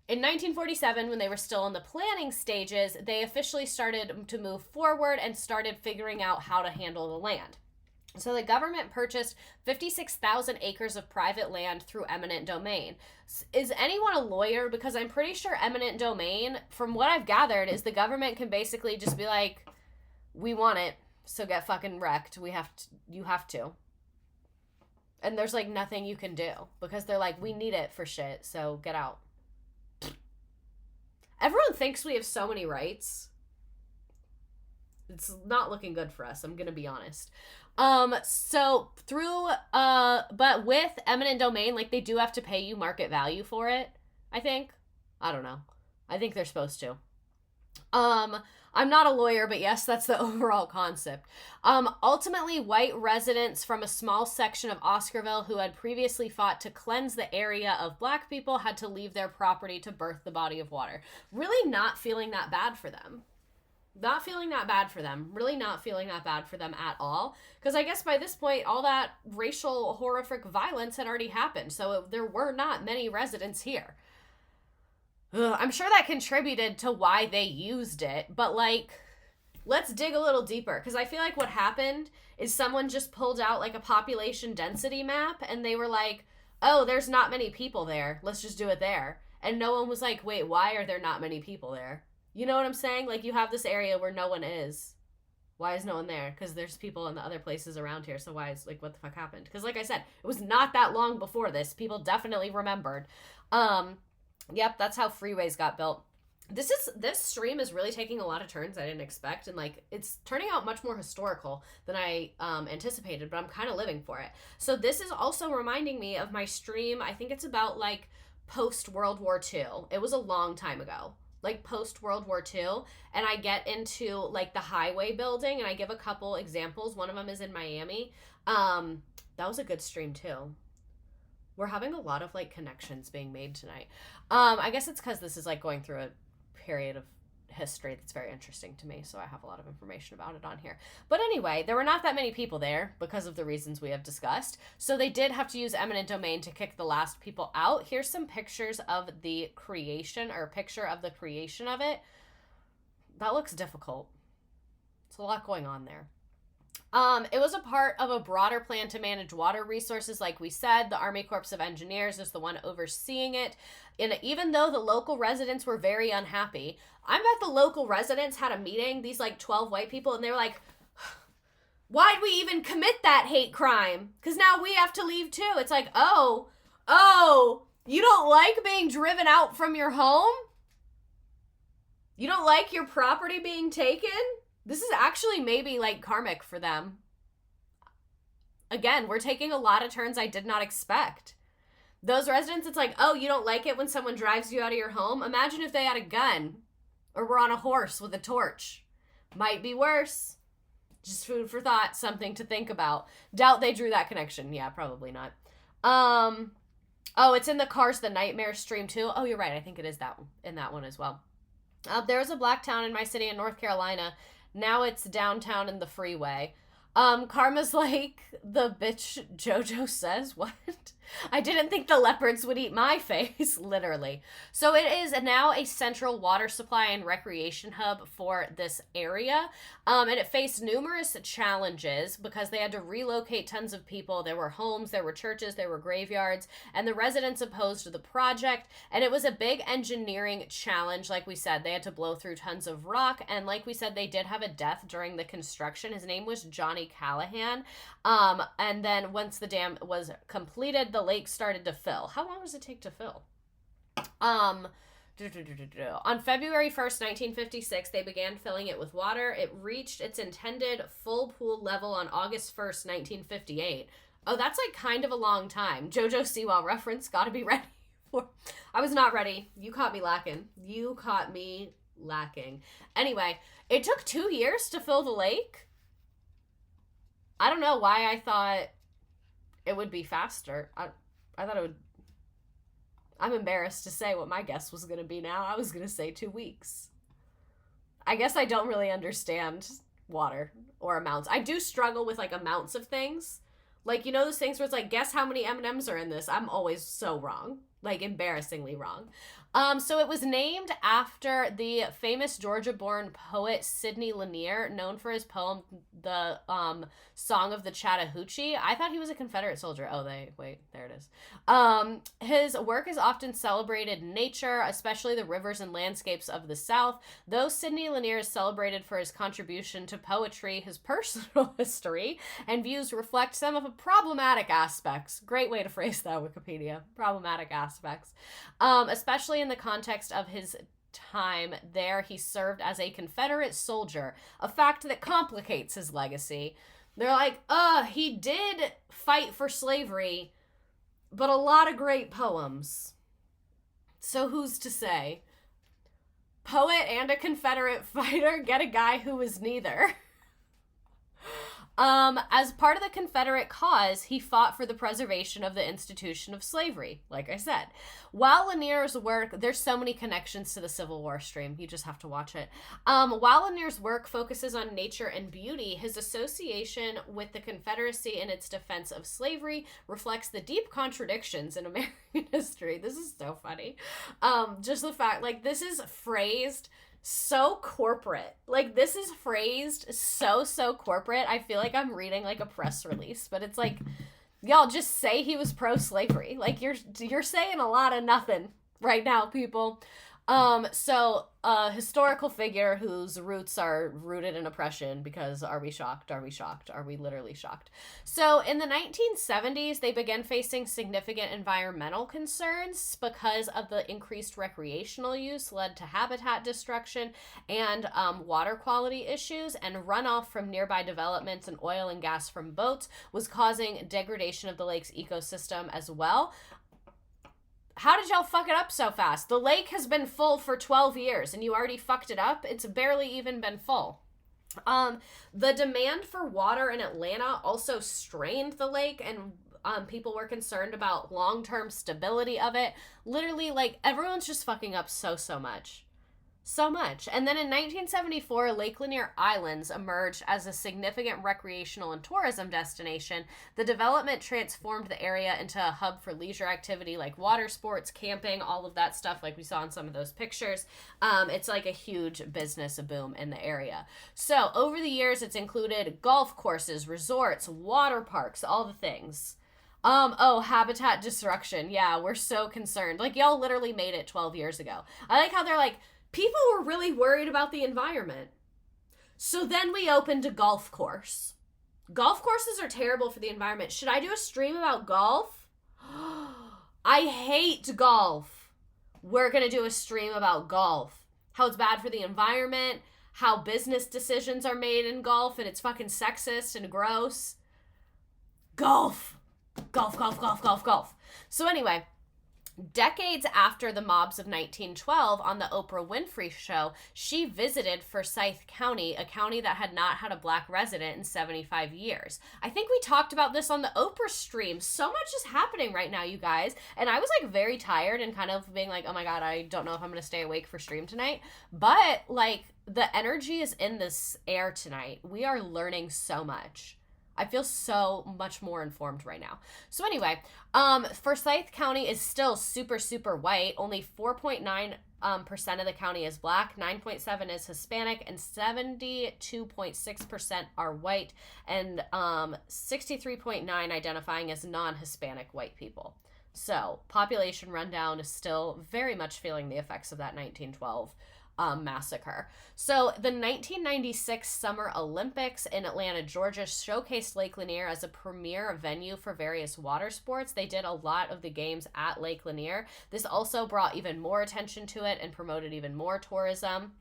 Speaker 1: in 1947, when they were still in the planning stages, they officially started to move forward and started figuring out how to handle the land. So the government purchased 56,000 acres of private land through eminent domain. Is anyone a lawyer? Because I'm pretty sure eminent domain, from what I've gathered, is the government can basically just be like, we want it, so get fucking wrecked. You have to. And there's like nothing you can do because they're like, we need it for shit, so get out. Everyone thinks we have so many rights. It's not looking good for us, I'm gonna be honest. So through, but with eminent domain, like they do have to pay you market value for it, I think. I don't know. I think they're supposed to. I'm not a lawyer, but yes, that's the overall concept. Ultimately, white residents from a small section of Oscarville who had previously fought to cleanse the area of black people had to leave their property to birth the body of water. Really not feeling that bad for them. Not feeling that bad for them. Really not feeling that bad for them at all. Because I guess by this point, all that racial horrific violence had already happened. So there were not many residents here. I'm sure that contributed to why they used it. But like, let's dig a little deeper. Because I feel like what happened is someone just pulled out like a population density map. And they were like, oh, there's not many people there. Let's just do it there. And no one was like, wait, why are there not many people there? You know what I'm saying? Like, you have this area where no one is. Why is no one there? Because there's people in the other places around here. So why is, like, what the fuck happened? Because, like I said, it was not that long before this. People definitely remembered. Yep, that's how freeways got built. This stream is really taking a lot of turns I didn't expect. And, like, it's turning out much more historical than I anticipated. But I'm kind of living for it. So this is also reminding me of my stream. I think it's about, like, post-World War II. It was a long time ago. Like post World War II, and I get into like the highway building, and I give a couple examples. One of them is in Miami. That was a good stream too. We're having a lot of like connections being made tonight. I guess it's because this is like going through a period of history that's very interesting to me, so I have a lot of information about it on here. But anyway, there were not that many people there because of the reasons we have discussed, so they did have to use eminent domain to kick the last people out. Here's some pictures of the creation, or a picture of the creation of it. That looks difficult. It's a lot going on there. It was a part of a broader plan to manage water resources. Like we said, the Army Corps of Engineers is the one overseeing it. And even though the local residents were very unhappy, I bet the local residents had a meeting, these like 12 white people, and they were like, why'd we even commit that hate crime? Because now we have to leave too. It's like, oh, you don't like being driven out from your home? You don't like your property being taken? This is actually maybe like karmic for them. Again, we're taking a lot of turns I did not expect. Those residents, it's like, oh, you don't like it when someone drives you out of your home? Imagine if they had a gun or were on a horse with a torch. Might be worse. Just food for thought, something to think about. Doubt they drew that connection. Yeah, probably not. Oh, it's in the Cars the Nightmare stream too. Oh, you're right. I think it is that one, in that one as well. There's a black town in my city in North Carolina. Now it's downtown in the freeway. Karma's like, the bitch JoJo says, what? I didn't think the leopards would eat my face, literally. So it is now a central water supply and recreation hub for this area. And it faced numerous challenges because they had to relocate tons of people. There were homes, there were churches, there were graveyards, and the residents opposed the project. And it was a big engineering challenge. Like we said, they had to blow through tons of rock. And like we said, they did have a death during the construction. His name was Johnny Callahan. And then once the dam was completed, the lake started to fill. How long does it take to fill? On February 1st, 1956, they began filling it with water. It reached its intended full pool level on August 1st, 1958. Oh, that's like kind of a long time. JoJo Siwa reference, gotta be ready for. I was not ready. You caught me lacking. You caught me lacking. Anyway, it took 2 years to fill the lake. I don't know why I thought it would be faster. I thought it would... I'm embarrassed to say what my guess was going to be now. I was going to say 2 weeks. I guess I don't really understand water or amounts. I do struggle with, like, amounts of things. Like, you know those things where it's like, guess how many M&Ms are in this? I'm always so wrong. Like, embarrassingly wrong. So it was named after the famous Georgia-born poet Sidney Lanier, known for his poem, the Song of the Chattahoochee. I thought he was a Confederate soldier. Oh, wait, there it is. His work is often celebrated in nature, especially the rivers and landscapes of the South. Though Sidney Lanier is celebrated for his contribution to poetry, his personal history and views reflect some of the problematic aspects. Great way to phrase that, Wikipedia. Problematic aspects. Especially in the context of his time there, he served as a Confederate soldier, a fact that complicates his legacy. They're like, he did fight for slavery, but a lot of great poems. So who's to say? Poet and a Confederate fighter, get a guy who was neither. As part of the Confederate cause, he fought for the preservation of the institution of slavery, like I said. While Lanier's work, there's so many connections to the Civil War stream, you just have to watch it. While Lanier's work focuses on nature and beauty, his association with the Confederacy and its defense of slavery reflects the deep contradictions in American history. This is so funny. Just the fact, like, this is phrased so corporate. Like, this is phrased so corporate. I feel like I'm reading like a press release, but it's like, y'all just say he was pro-slavery. Like, you're saying a lot of nothing right now, people. So a historical figure whose roots are rooted in oppression, because are we shocked? Are we shocked? Are we literally shocked? So in the 1970s, they began facing significant environmental concerns because of the increased recreational use led to habitat destruction and water quality issues, and runoff from nearby developments and oil and gas from boats was causing degradation of the lake's ecosystem as well. How did y'all fuck it up so fast? The lake has been full for 12 years and you already fucked it up? It's barely even been full. The demand for water in Atlanta also strained the lake, and people were concerned about long-term stability of it. Literally, like, everyone's just fucking up so much. So much. And then in 1974, Lake Lanier Islands emerged as a significant recreational and tourism destination. The development transformed the area into a hub for leisure activity like water sports, camping, all of that stuff like we saw in some of those pictures. It's like a huge business boom in the area. So over the years, it's included golf courses, resorts, water parks, all the things. Habitat destruction. Yeah, we're so concerned. Like, y'all literally made it 12 years ago. I like how they're like, people were really worried about the environment. So then we opened a golf course. Golf courses are terrible for the environment. Should I do a stream about golf? I hate golf. We're going to do a stream about golf. How it's bad for the environment, how business decisions are made in golf, and it's fucking sexist and gross. Golf. Golf, golf, golf, golf, golf. So anyway, decades after the mobs of 1912, on the Oprah Winfrey Show, she visited Forsyth County, a county that had not had a black resident in 75 years. I think we talked about this on the Oprah stream. So much is happening right now, you guys. And I was like very tired and kind of being like, oh my God, I don't know if I'm going to stay awake for stream tonight. But like the energy is in this air tonight. We are learning so much. I feel so much more informed right now. So anyway, Forsyth County is still super, super white. Only 4.9% of the county is black, 9.7% is Hispanic, and 72.6% are white, and 63.9% identifying as non-Hispanic white people. So population rundown is still very much feeling the effects of that 1912 massacre. So the 1996 Summer Olympics in Atlanta, Georgia showcased Lake Lanier as a premier venue for various water sports. They did a lot of the games at Lake Lanier. This also brought even more attention to it and promoted even more tourism.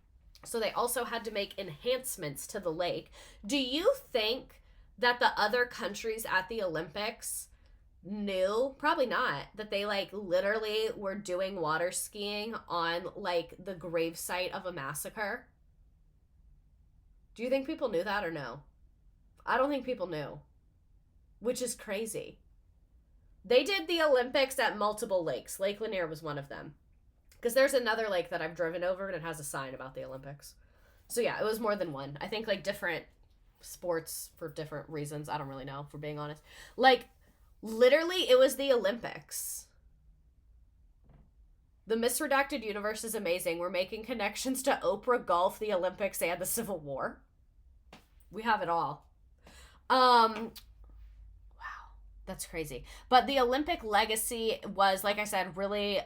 Speaker 1: So they also had to make enhancements to the lake. Do you think that the other countries at the Olympics knew, probably not, that they like literally were doing water skiing on like the gravesite of a massacre? Do you think people knew that or no? I don't think people knew, which is crazy. They did the Olympics at multiple lakes. Lake Lanier was one of them, because there's another lake that I've driven over and it has a sign about the Olympics. So yeah, it was more than one. I think like different sports for different reasons. I don't really know, if we're being honest. Like, literally, it was the Olympics. The Misredacted Universe is amazing. We're making connections to Oprah, golf, the Olympics, and the Civil War. We have it all. Wow. That's crazy. But the Olympic legacy was, like I said, really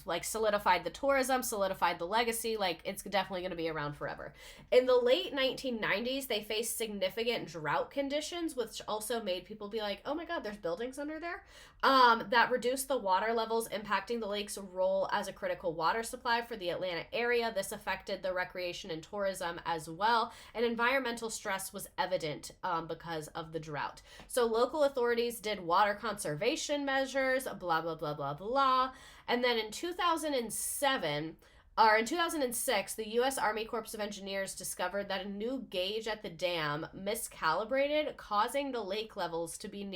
Speaker 1: like solidified the tourism, solidified the legacy. Like, it's definitely going to be around forever. In the late 1990s, they faced significant drought conditions, which also made people be like, oh my God, there's buildings under there. That reduced the water levels, impacting the lake's role as a critical water supply for the Atlanta area. This affected the recreation and tourism as well. And environmental stress was evident because of the drought. So local authorities did water conservation measures, blah, blah, blah, blah, blah. And then in 2006, the U.S. Army Corps of Engineers discovered that a new gauge at the dam miscalibrated, causing the lake levels to be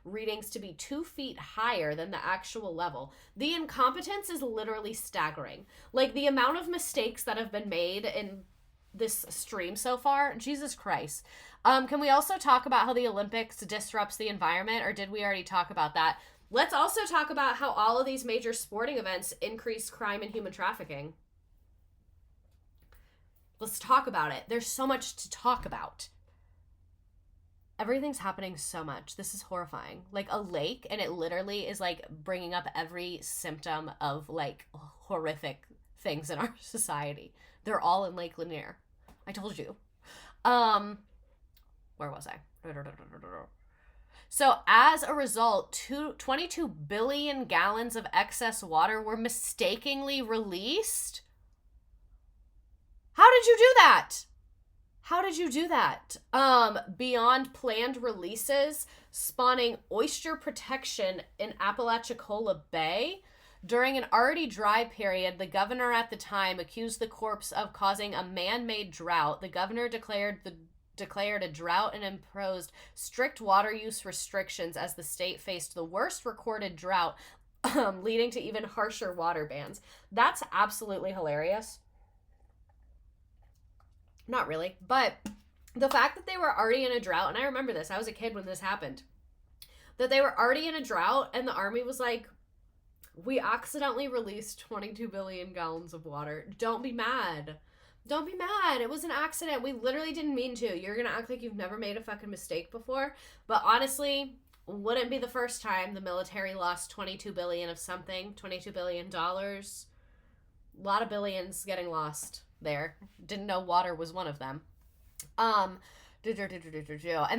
Speaker 1: readings to be 2 feet higher than the actual level. The incompetence is literally staggering. Like, the amount of mistakes that have been made in this stream so far, Jesus Christ. Can we also talk about how the Olympics disrupts the environment, or did we already talk about that? Let's also talk about how all of these major sporting events increase crime and human trafficking. Let's talk about it. There's so much to talk about. Everything's happening so much. This is horrifying. Like a lake, and it literally is like bringing up every symptom of like horrific things in our society. They're all in Lake Lanier. I told you. Where was I? So as a result, 22 billion gallons of excess water were mistakenly released. How did you do that? How did you do that? Beyond planned releases, spawning oyster protection in Apalachicola Bay. During an already dry period, the governor at the time accused the corps of causing a man-made drought. The governor declared a drought and imposed strict water use restrictions as the state faced the worst recorded drought, leading to even harsher water bans. That's absolutely hilarious. Not really, but the fact that they were already in a drought, and I remember this, I was a kid when this happened, that they were already in a drought, and the army was like, we accidentally released 22 billion gallons of water. Don't be mad. Don't be mad. It was an accident. We literally didn't mean to. You're gonna act like you've never made a fucking mistake before. But honestly, wouldn't be the first time the military lost 22 billion of something. $22 billion. A lot of billions getting lost there. Didn't know water was one of them. And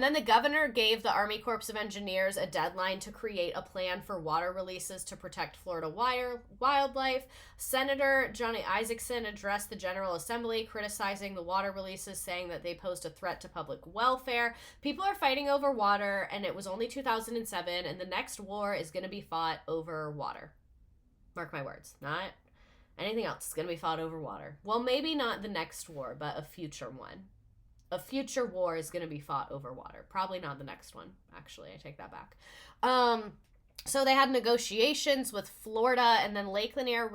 Speaker 1: then the governor gave the Army Corps of Engineers a deadline to create a plan for water releases to protect Florida wildlife. Senator Johnny Isakson addressed the General Assembly criticizing the water releases, saying that they posed a threat to public welfare. People are fighting over water, and it was only 2007, and the next war is going to be fought over water. Mark my words. Not anything else. It's going to be fought over water. Well, maybe not the next war, but a future one. A future war is going to be fought over water. Probably not the next one, actually. I take that back. So they had negotiations with Florida, and then Lake Lanier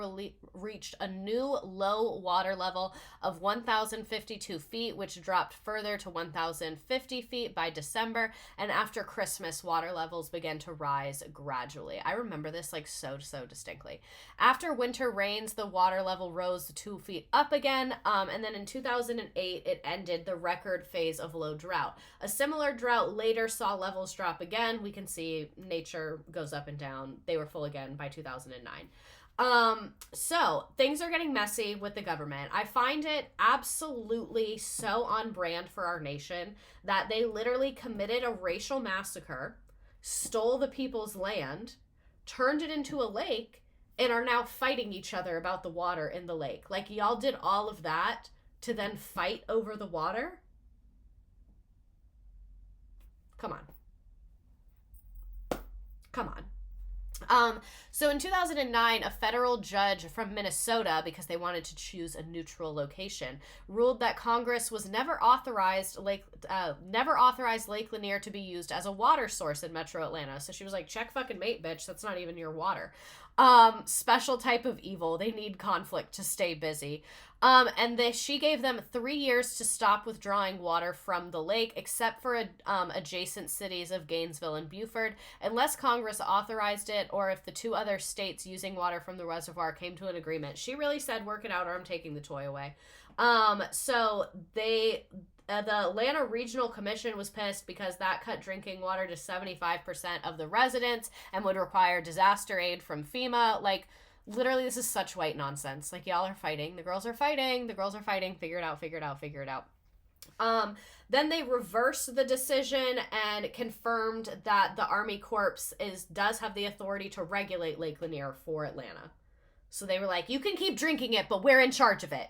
Speaker 1: reached a new low water level of 1,052 feet, which dropped further to 1,050 feet by December. And after Christmas, water levels began to rise gradually. I remember this like so distinctly. After winter rains, the water level rose 2 feet up again. And then in 2008, it ended the record phase of low drought. A similar drought later saw levels drop again. We can see nature goes up and down. They were full again by 2009. So things are getting messy with the government. I find it absolutely so on brand for our nation that they literally committed a racial massacre, stole the people's land, turned it into a lake, and are now fighting each other about the water in the lake. Like, y'all did all of that to then fight over the water? Come on. So in 2009, a federal judge from Minnesota, because they wanted to choose a neutral location, ruled that Congress was never authorized Lake Lanier to be used as a water source in Metro Atlanta. So she was like, check fucking mate, bitch. That's not even your water. Special type of evil. They need conflict to stay busy. She gave them 3 years to stop withdrawing water from the lake, except for adjacent cities of Gainesville and Beaufort, unless Congress authorized it or if the two other states using water from the reservoir came to an agreement. She really said, work it out or I'm taking the toy away. The Atlanta Regional Commission was pissed because that cut drinking water to 75% of the residents and would require disaster aid from FEMA. Like, literally, this is such white nonsense. Like, y'all are fighting. The girls are fighting. Figure it out. Then they reversed the decision and confirmed that the Army Corps does have the authority to regulate Lake Lanier for Atlanta. So they were like, you can keep drinking it, but we're in charge of it.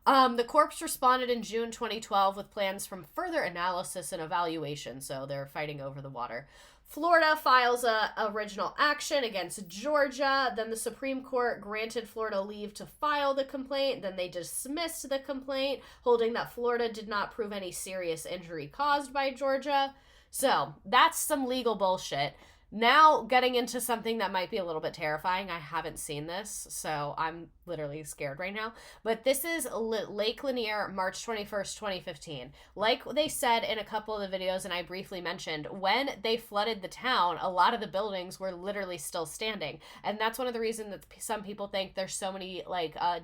Speaker 1: The Corps responded in June 2012 with plans from further analysis and evaluation, so they're fighting over the water. Florida files a original action against Georgia. Then the Supreme Court granted Florida leave to file the complaint. Then they dismissed the complaint, holding that Florida did not prove any serious injury caused by Georgia. So that's some legal bullshit. Now getting into something that might be a little bit terrifying. I haven't seen this, so I'm literally scared right now. But this is Lake Lanier, March 21st, 2015. Like they said in a couple of the videos, and I briefly mentioned, when they flooded the town, a lot of the buildings were literally still standing. And that's one of the reasons that some people think there's so many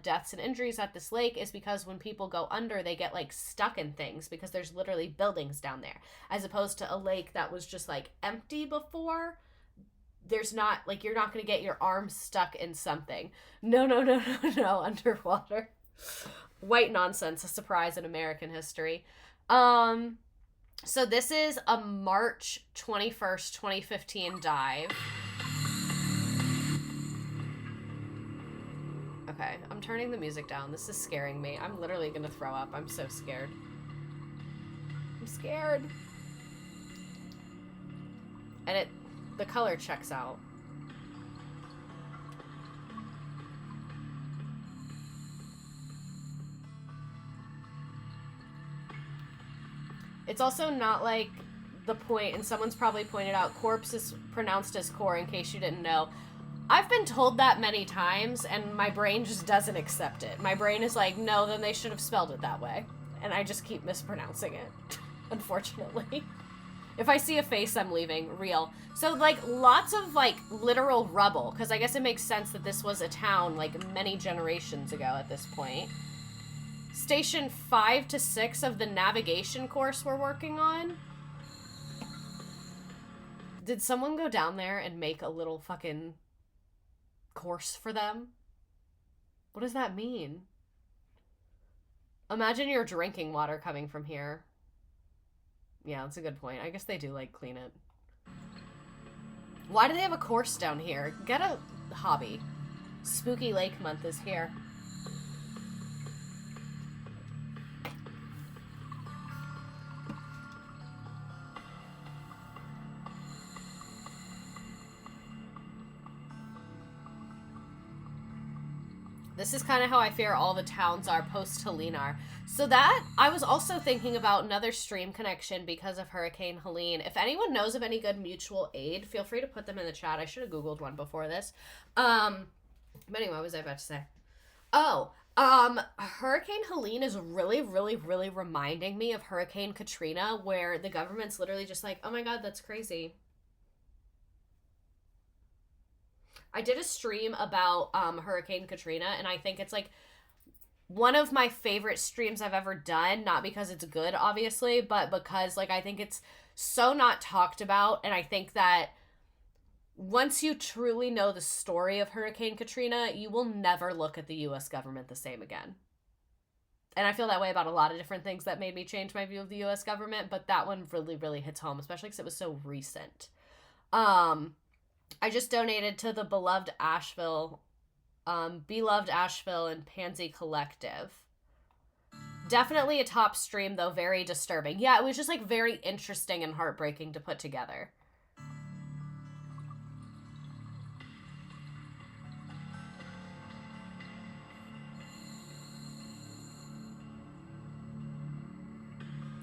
Speaker 1: deaths and injuries at this lake is because when people go under, they get stuck in things because there's literally buildings down there. As opposed to a lake that was just empty before. There's not, you're not going to get your arm stuck in something. No, underwater. White nonsense, a surprise in American history. So this is a March 21st, 2015 dive. Okay, I'm turning the music down. This is scaring me. I'm literally going to throw up. I'm so scared. I'm scared. And the color checks out. It's also not the point, and someone's probably pointed out, corpse is pronounced as core in case you didn't know. I've been told that many times, and my brain just doesn't accept it. My brain is like, no, then they should have spelled it that way. And I just keep mispronouncing it, unfortunately. If I see a face, I'm leaving. Real. So, like, lots of, like, literal rubble, because I guess it makes sense that this was a town, like, many generations ago at this point. Station 5 to 6 of the navigation course we're working on. Did someone go down there and make a little fucking course for them? What does that mean? Imagine your drinking water coming from here. Yeah, that's a good point. I guess they do, like, clean it. Why do they have a course down here? Get a hobby. Spooky Lake Month is here. This is kind of how I fear all the towns are post-Helene are. So that, I was also thinking about another stream connection because of Hurricane Helene. If anyone knows of any good mutual aid, feel free to put them in the chat. I should have Googled one before this. But anyway, what was I about to say? Oh, Hurricane Helene is really, really, really reminding me of Hurricane Katrina, where the government's literally just like, oh my God, that's crazy. I did a stream about Hurricane Katrina, and I think it's like one of my favorite streams I've ever done, not because it's good, obviously, but because like I think it's so not talked about, and I think that once you truly know the story of Hurricane Katrina, you will never look at the US government the same again. And I feel that way about a lot of different things that made me change my view of the US government, but that one really, really hits home, especially because it was so recent. I just donated to the Beloved Asheville and Pansy Collective. Definitely a top stream, though very disturbing. Yeah, it was just like very interesting and heartbreaking to put together.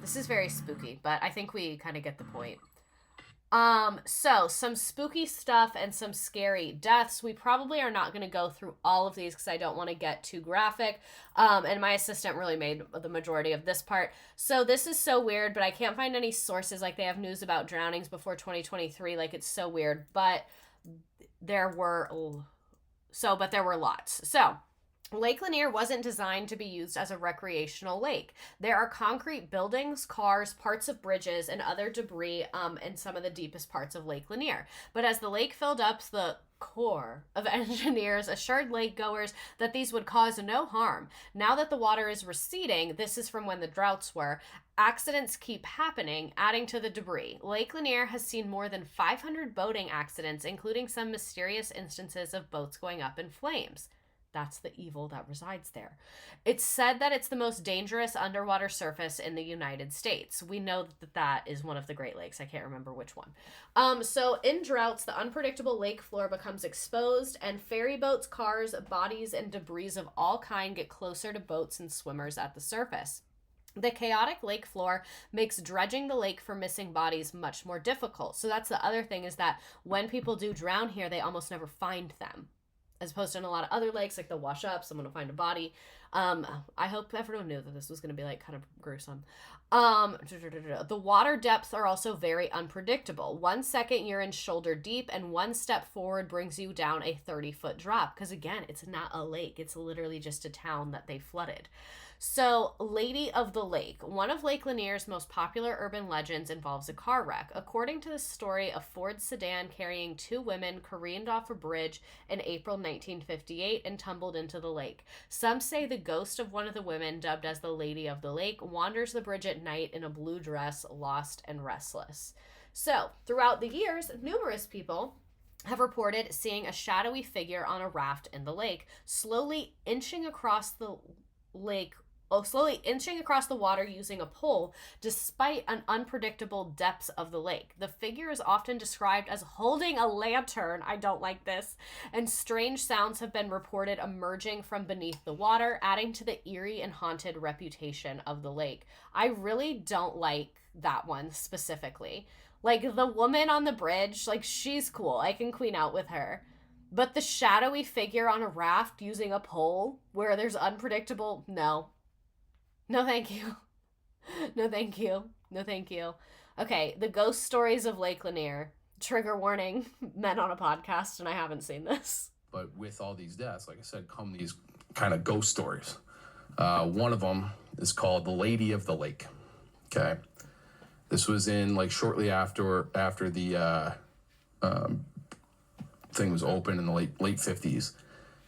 Speaker 1: This is very spooky, but I think we kind of get the point. So some spooky stuff and some scary deaths. We probably are not going to go through all of these because I don't want to get too graphic. And my assistant really made the majority of this part. So this is so weird, but I can't find any sources. Like they have news about drownings before 2023. Like it's so weird, but there were lots. So Lake Lanier wasn't designed to be used as a recreational lake. There are concrete buildings, cars, parts of bridges, and other debris in some of the deepest parts of Lake Lanier. But as the lake filled up, the Corps of Engineers assured lakegoers that these would cause no harm. Now that the water is receding, this is from when the droughts were, accidents keep happening, adding to the debris. Lake Lanier has seen more than 500 boating accidents, including some mysterious instances of boats going up in flames. That's the evil that resides there. It's said that it's the most dangerous underwater surface in the United States. We know that that is one of the Great Lakes. I can't remember which one. So in droughts, the unpredictable lake floor becomes exposed, and ferry boats, cars, bodies, and debris of all kind get closer to boats and swimmers at the surface. The chaotic lake floor makes dredging the lake for missing bodies much more difficult. So that's the other thing, is that when people do drown here, they almost never find them. As opposed to in a lot of other lakes, like they'll wash up, someone will find a body. I hope everyone knew that this was going to be like kind of gruesome. The water depths are also very unpredictable. 1 second you're in shoulder deep, and 1 step forward brings you down a 30-foot drop. Because again, it's not a lake. It's literally just a town that they flooded. So, Lady of the Lake. One of Lake Lanier's most popular urban legends involves a car wreck. According to the story, a Ford sedan carrying 2 women careened off a bridge in April 1958 and tumbled into the lake. Some say the ghost of one of the women, dubbed as the Lady of the Lake, wanders the bridge at night in a blue dress, lost and restless. So, throughout the years, numerous people have reported seeing a shadowy figure on a raft in the lake, slowly inching across the water using a pole, despite an unpredictable depths of the lake. The figure is often described as holding a lantern. I don't like this. And strange sounds have been reported emerging from beneath the water, adding to the eerie and haunted reputation of the lake. I really don't like that one specifically. Like, the woman on the bridge, like, she's cool. I can queen out with her. But the shadowy figure on a raft using a pole where there's unpredictable... No. No, thank you. No, thank you. No, thank you. Okay, the ghost stories of Lake Lanier. Trigger warning, men on a podcast, and I haven't seen this.
Speaker 10: But with all these deaths, like I said, come these kind of ghost stories. One of them is called The Lady of the Lake. Okay. This was in like shortly after the thing was open in the late 50s.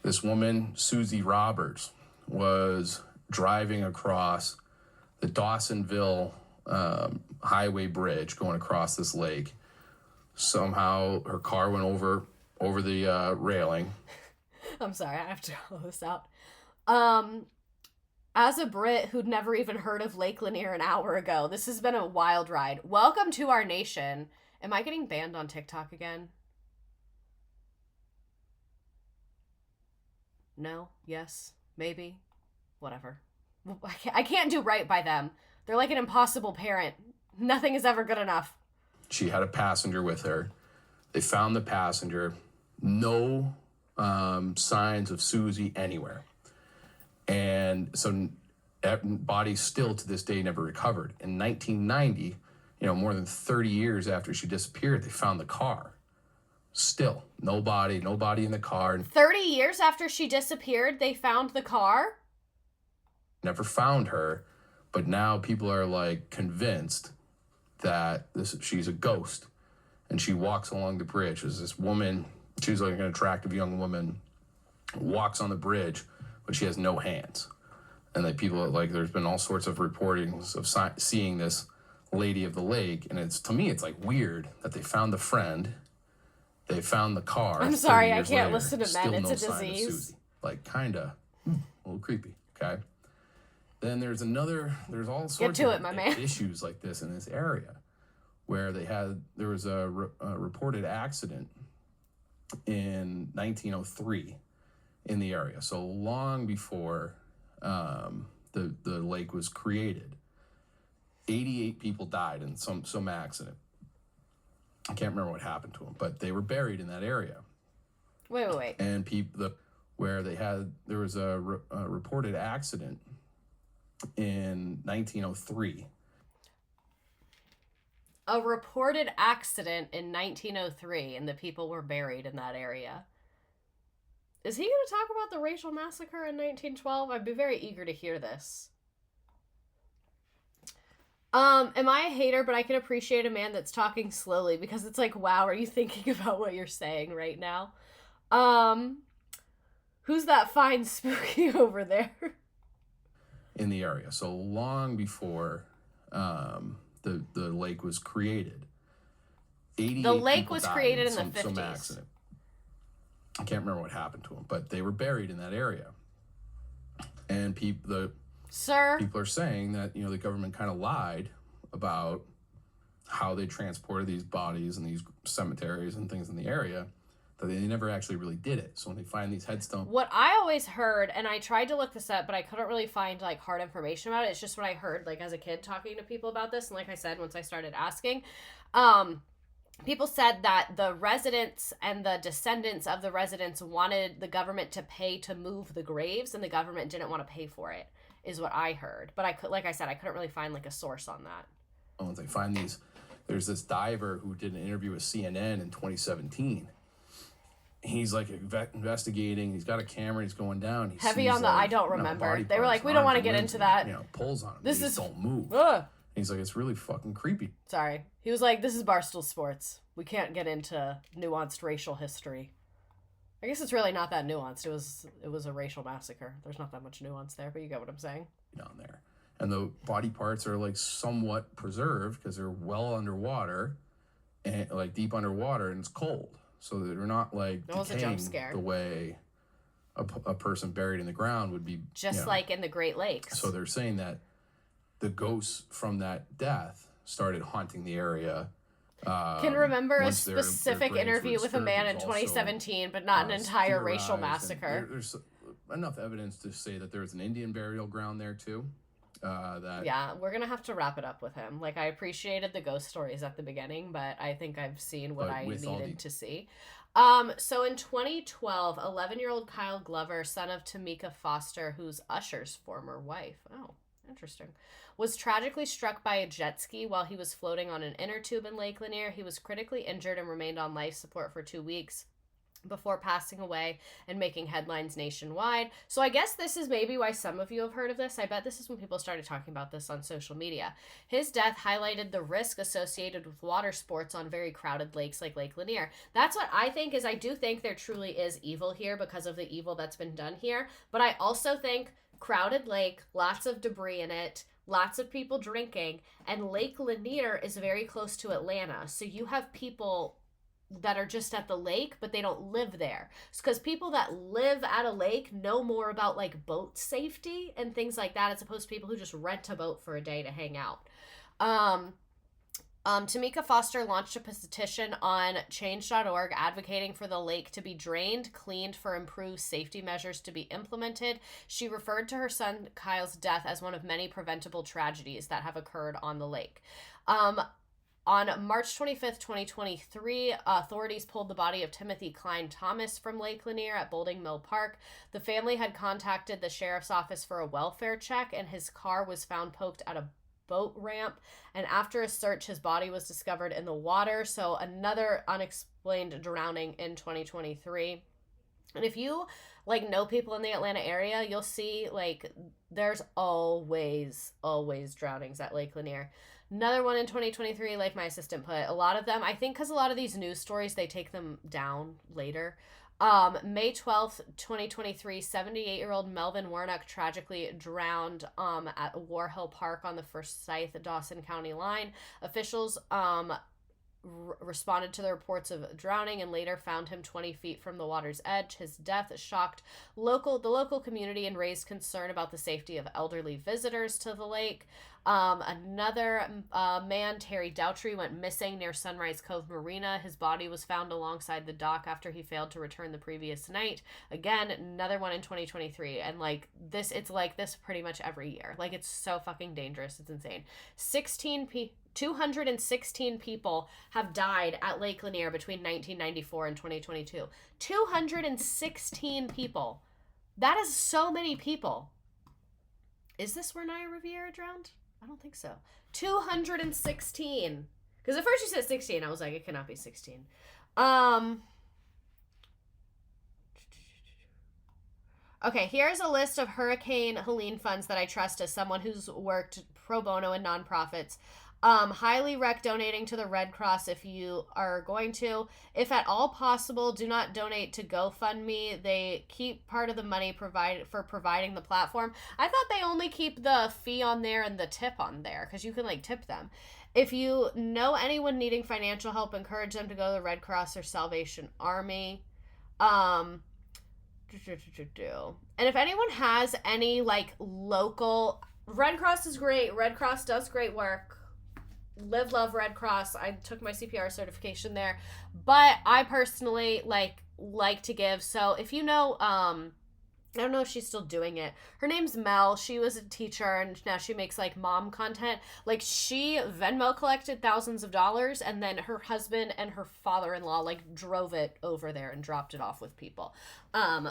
Speaker 10: This woman, Susie Roberts, was driving across the Dawsonville highway bridge going across this lake. Somehow her car went over the railing.
Speaker 1: I'm sorry, I have to call this out. As a Brit who'd never even heard of Lake Lanier an hour ago, this has been a wild ride. Welcome to our nation. Am I getting banned on TikTok again? No? Yes? Maybe? Whatever. I can't do right by them. They're like an impossible parent. Nothing is ever good enough.
Speaker 10: She had a passenger with her. They found the passenger. No signs of Susie anywhere. And so body still to this day never recovered. In 1990, more than 30 years after she disappeared, they found the car. Still, nobody in the car.
Speaker 1: 30 years after she disappeared, they found the car?
Speaker 10: Never found her, but now people are like convinced that she's a ghost. And she walks along the bridge. There's this woman, she's like an attractive young woman, walks on the bridge, but she has no hands. And like people, like there's been all sorts of reportings of seeing this lady of the lake. And to me, it's like weird that they found the friend, they found the car.
Speaker 1: I'm sorry, I can't
Speaker 10: later,
Speaker 1: listen to men. It's a disease.
Speaker 10: Like kinda a little creepy. Okay. Then there's all sorts of issues like this in this area where there was a reported accident in 1903 in the area. So long before the lake was created, 88 people died in some accident. I can't remember what happened to them, but they were buried in that area.
Speaker 1: Wait.
Speaker 10: And there was a reported accident in 1903.
Speaker 1: A reported accident in 1903, and the people were buried in that area. Is he going to talk about the racial massacre in 1912? I'd be very eager to hear this. Am I a hater, but I can appreciate a man that's talking slowly, because it's like, wow, are you thinking about what you're saying right now? Who's that fine spooky over there?
Speaker 10: In the area. So long before the lake was created.
Speaker 1: The lake was created in the 50s.
Speaker 10: Some accident. I can't remember what happened to them, but they were buried in that area. And people are saying that, the government kind of lied about how they transported these bodies in these cemeteries and things in the area, that they never actually really did it. So when they find these headstones...
Speaker 1: What I always heard, and I tried to look this up, but I couldn't really find, like, hard information about it. It's just what I heard, like, as a kid talking to people about this. And like I said, once I started asking, people said that the residents and the descendants of the residents wanted the government to pay to move the graves, and the government didn't want to pay for it, is what I heard. But like I said, I couldn't really find, like, a source on that.
Speaker 10: Once they find these... There's this diver who did an interview with CNN in 2017. He's like investigating. He's got a camera. He's going down. He
Speaker 1: Heavy on the I don't remember. They were like, we don't want to get into that.
Speaker 10: Pulls on him.
Speaker 1: This
Speaker 10: is don't move. He's like, it's really fucking creepy.
Speaker 1: Sorry. He was like, this is Barstool Sports. We can't get into nuanced racial history. I guess it's really not that nuanced. It was a racial massacre. There's not that much nuance there, but you get what I'm saying.
Speaker 10: Down there, and the body parts are like somewhat preserved because they're well underwater, and like deep underwater, and it's cold. So they're not like decaying the way a person buried in the ground would be.
Speaker 1: Just like in the Great Lakes.
Speaker 10: So they're saying that the ghosts from that death started haunting the area.
Speaker 1: Can remember a specific interview with a man in 2017, but not an entire racial massacre.
Speaker 10: There's enough evidence to say that there's an Indian burial ground there too.
Speaker 1: Yeah, we're gonna have to wrap it up with him. Like, I appreciated the ghost stories at the beginning, but I think I've seen what I needed to see. So in 2012, 11-year-old Kyle Glover, son of Tamika Foster, who's Usher's former wife, oh, interesting, was tragically struck by a jet ski while he was floating on an inner tube in Lake Lanier. He was critically injured and remained on life support for 2 weeks before passing away and making headlines nationwide. So I guess this is maybe why some of you have heard of this. I bet this is when people started talking about this on social media. His death highlighted the risk associated with water sports on very crowded lakes like Lake Lanier. That's what I think is, I do think there truly is evil here because of the evil that's been done here. But I also think crowded lake, lots of debris in it, lots of people drinking, and Lake Lanier is very close to Atlanta. So you have people that are just at the lake, but they don't live there. Because people that live at a lake know more about like boat safety and things like that, as opposed to people who just rent a boat for a day to hang out. Tamika Foster launched a petition on change.org advocating for the lake to be drained, cleaned for improved safety measures to be implemented. She referred to her son Kyle's death as one of many preventable tragedies that have occurred on the lake. On March 25th, 2023, authorities pulled the body of Timothy Klein Thomas from Lake Lanier at Boulding Mill Park. The family had contacted the sheriff's office for a welfare check, and his car was found poked at a boat ramp. And after a search, his body was discovered in the water. So another unexplained drowning in 2023. And if you like know people in the Atlanta area, you'll see like there's always drownings at Lake Lanier. Another one in 2023, like my assistant put, a lot of them, I think because a lot of these news stories, they take them down later. May 12th, 2023, 78-year-old Melvin Warnock tragically drowned at War Hill Park on the Forsyth Dawson County line. Officials responded to the reports of drowning and later found him 20 feet from the water's edge. His death shocked the local community and raised concern about the safety of elderly visitors to the lake. Another man, Terry Doutry, went missing near Sunrise Cove Marina. His body was found alongside the dock after he failed to return the previous night. Again, another one in 2023. And like this, it's like this pretty much every year. Like it's so fucking dangerous. It's insane. 216 people have died at Lake Lanier between 1994 and 2022. 216 people. That is so many people. Is this where Naya Riviera drowned? I don't think so. 216. Because at first you said 16. I was like, it cannot be 16. Okay, here's a list of Hurricane Helene funds that I trust as someone who's worked pro bono in nonprofits. Highly rec donating to the Red Cross if you are going to. If at all possible, do not donate to GoFundMe. They keep part of the money providing the platform. I thought they only keep the fee on there and the tip on there because you can like tip them. If you know anyone needing financial help, encourage them to go to the Red Cross or Salvation Army. And if anyone has any like local, Red Cross is great. Red Cross does great work. Live, love Red Cross. I took my CPR certification there, but I personally like to give. So if you know, I don't know if she's still doing it. Her name's Mel. She was a teacher and now she makes like mom content. Like she Venmo collected thousands of dollars and then her husband and her father-in-law like drove it over there and dropped it off with people.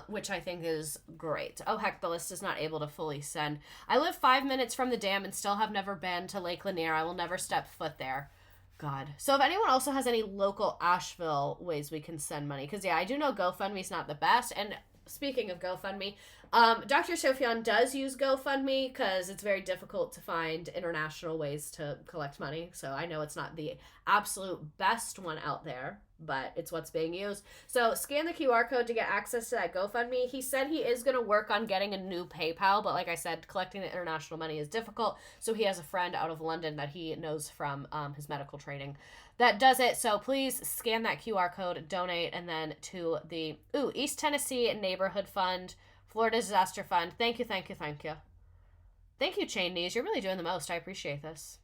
Speaker 1: Which I think is great. Oh heck, the list is not able to fully send. I live 5 minutes from the dam and still have never been to Lake Lanier. I will never step foot there. God. So if anyone also has any local Asheville ways we can send money, because yeah, I do know GoFundMe's not the best. And speaking of GoFundMe, Dr. Sofian does use GoFundMe because it's very difficult to find international ways to collect money. So I know it's not the absolute best one out there, but it's what's being used. So scan the QR code to get access to that GoFundMe. He said he is going to work on getting a new PayPal, but like I said, collecting the international money is difficult. So he has a friend out of London that he knows from his medical training that does it. So please scan that QR code, donate, and then to the East Tennessee Neighborhood Fund, Florida Disaster Fund. Thank you. Thank you, Chain Knees. You're really doing the most. I appreciate this.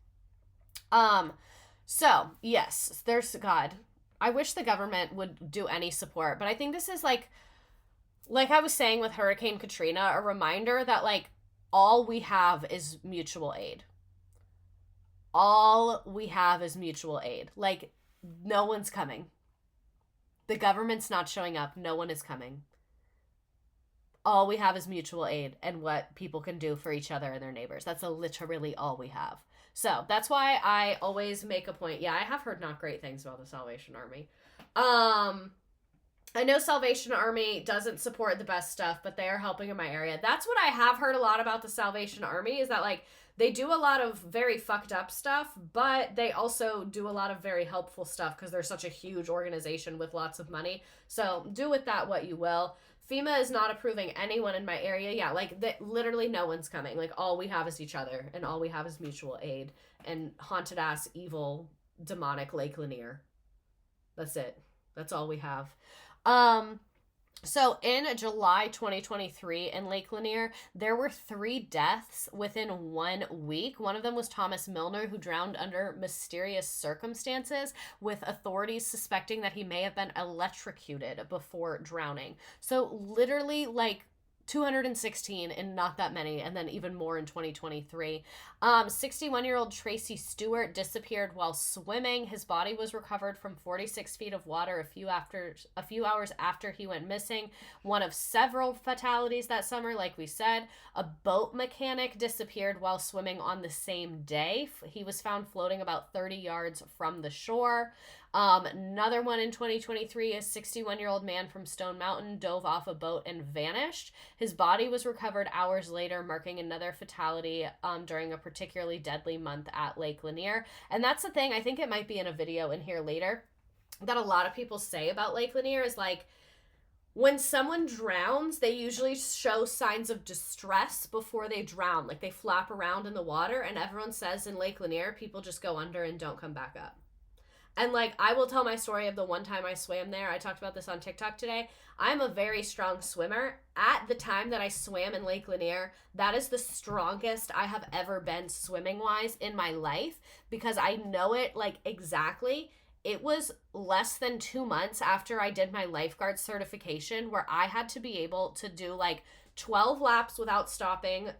Speaker 1: So yes, there's God. I wish the government would do any support, but I think this is like I was saying with Hurricane Katrina, a reminder that like all we have is mutual aid. All we have is mutual aid. Like no one's coming. The government's not showing up. No one is coming. All we have is mutual aid and what people can do for each other and their neighbors. That's literally all we have. So that's why I always make a point. Yeah, I have heard not great things about the Salvation Army. I know Salvation Army doesn't support the best stuff, but they are helping in my area. That's what I have heard a lot about the Salvation Army, is that, like, they do a lot of very fucked up stuff, but they also do a lot of very helpful stuff because they're such a huge organization with lots of money. So do with that what you will. FEMA is not approving anyone in my area. Yeah, like, literally no one's coming. Like, all we have is each other, and all we have is mutual aid and haunted-ass, evil, demonic Lake Lanier. That's it. That's all we have. So in July 2023 in Lake Lanier, there were 3 deaths within 1 week. One of them was Thomas Milner, who drowned under mysterious circumstances, with authorities suspecting that he may have been electrocuted before drowning. So literally, like, 216 and not that many, and then even more in 2023. 61-year-old Tracy Stewart disappeared while swimming. His body was recovered from 46 feet of water a few hours after he went missing. One of several fatalities that summer, like we said. A boat mechanic disappeared while swimming on the same day. He was found floating about 30 yards from the shore. Another one in 2023, a 61-year-old man from Stone Mountain dove off a boat and vanished. His body was recovered hours later, marking another fatality during a particularly deadly month at Lake Lanier. And that's the thing, I think it might be in a video in here later, that a lot of people say about Lake Lanier is, like, when someone drowns, they usually show signs of distress before they drown. Like, they flap around in the water, and everyone says in Lake Lanier, people just go under and don't come back up. And, like, I will tell my story of the one time I swam there. I talked about this on TikTok today. I'm a very strong swimmer. At the time that I swam in Lake Lanier, that is the strongest I have ever been swimming-wise in my life, because I know it, like, exactly. It was less than 2 months after I did my lifeguard certification where I had to be able to do, like, 12 laps without stopping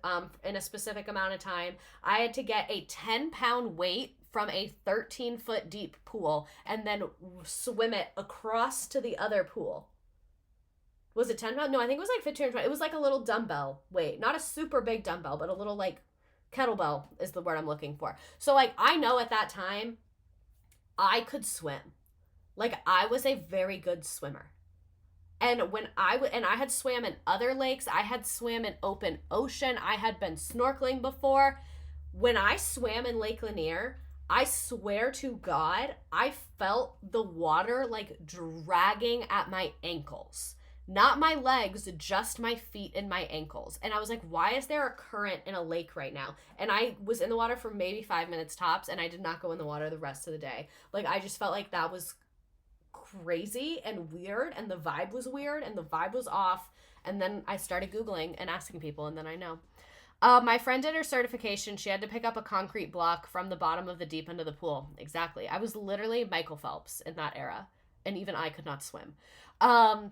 Speaker 1: in a specific amount of time. I had to get a 10-pound weight from a 13-foot deep pool and then swim it across to the other pool. Was it 10 pounds? No, I think it was like 15 or 20. It was like a little dumbbell weight. Not a super big dumbbell, but a little, like, kettlebell is the word I'm looking for. So, like, I know at that time I could swim. Like, I was a very good swimmer. And when I had swam in other lakes, I had swam in open ocean, I had been snorkeling before. When I swam in Lake Lanier, I swear to God, I felt the water, like, dragging at my ankles. Not my legs, just my feet and my ankles. And I was like, why is there a current in a lake right now? And I was in the water for maybe 5 minutes tops, and I did not go in the water the rest of the day. Like, I just felt like that was crazy and weird, and the vibe was weird, and the vibe was off. And then I started Googling and asking people, and then I know. My friend did her certification. She had to pick up a concrete block from the bottom of the deep end of the pool. Exactly. I was literally Michael Phelps in that era, and even I could not swim. Another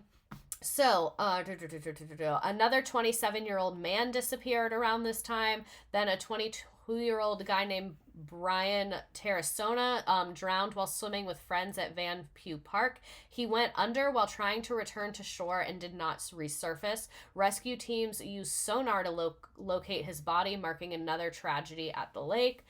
Speaker 1: 27-year-old man disappeared around this time. Then a 22-year-old guy named Brian Terrasona drowned while swimming with friends at Van Pugh Park. He went under while trying to return to shore and did not resurface. Rescue teams used sonar to locate his body, marking another tragedy at the lake.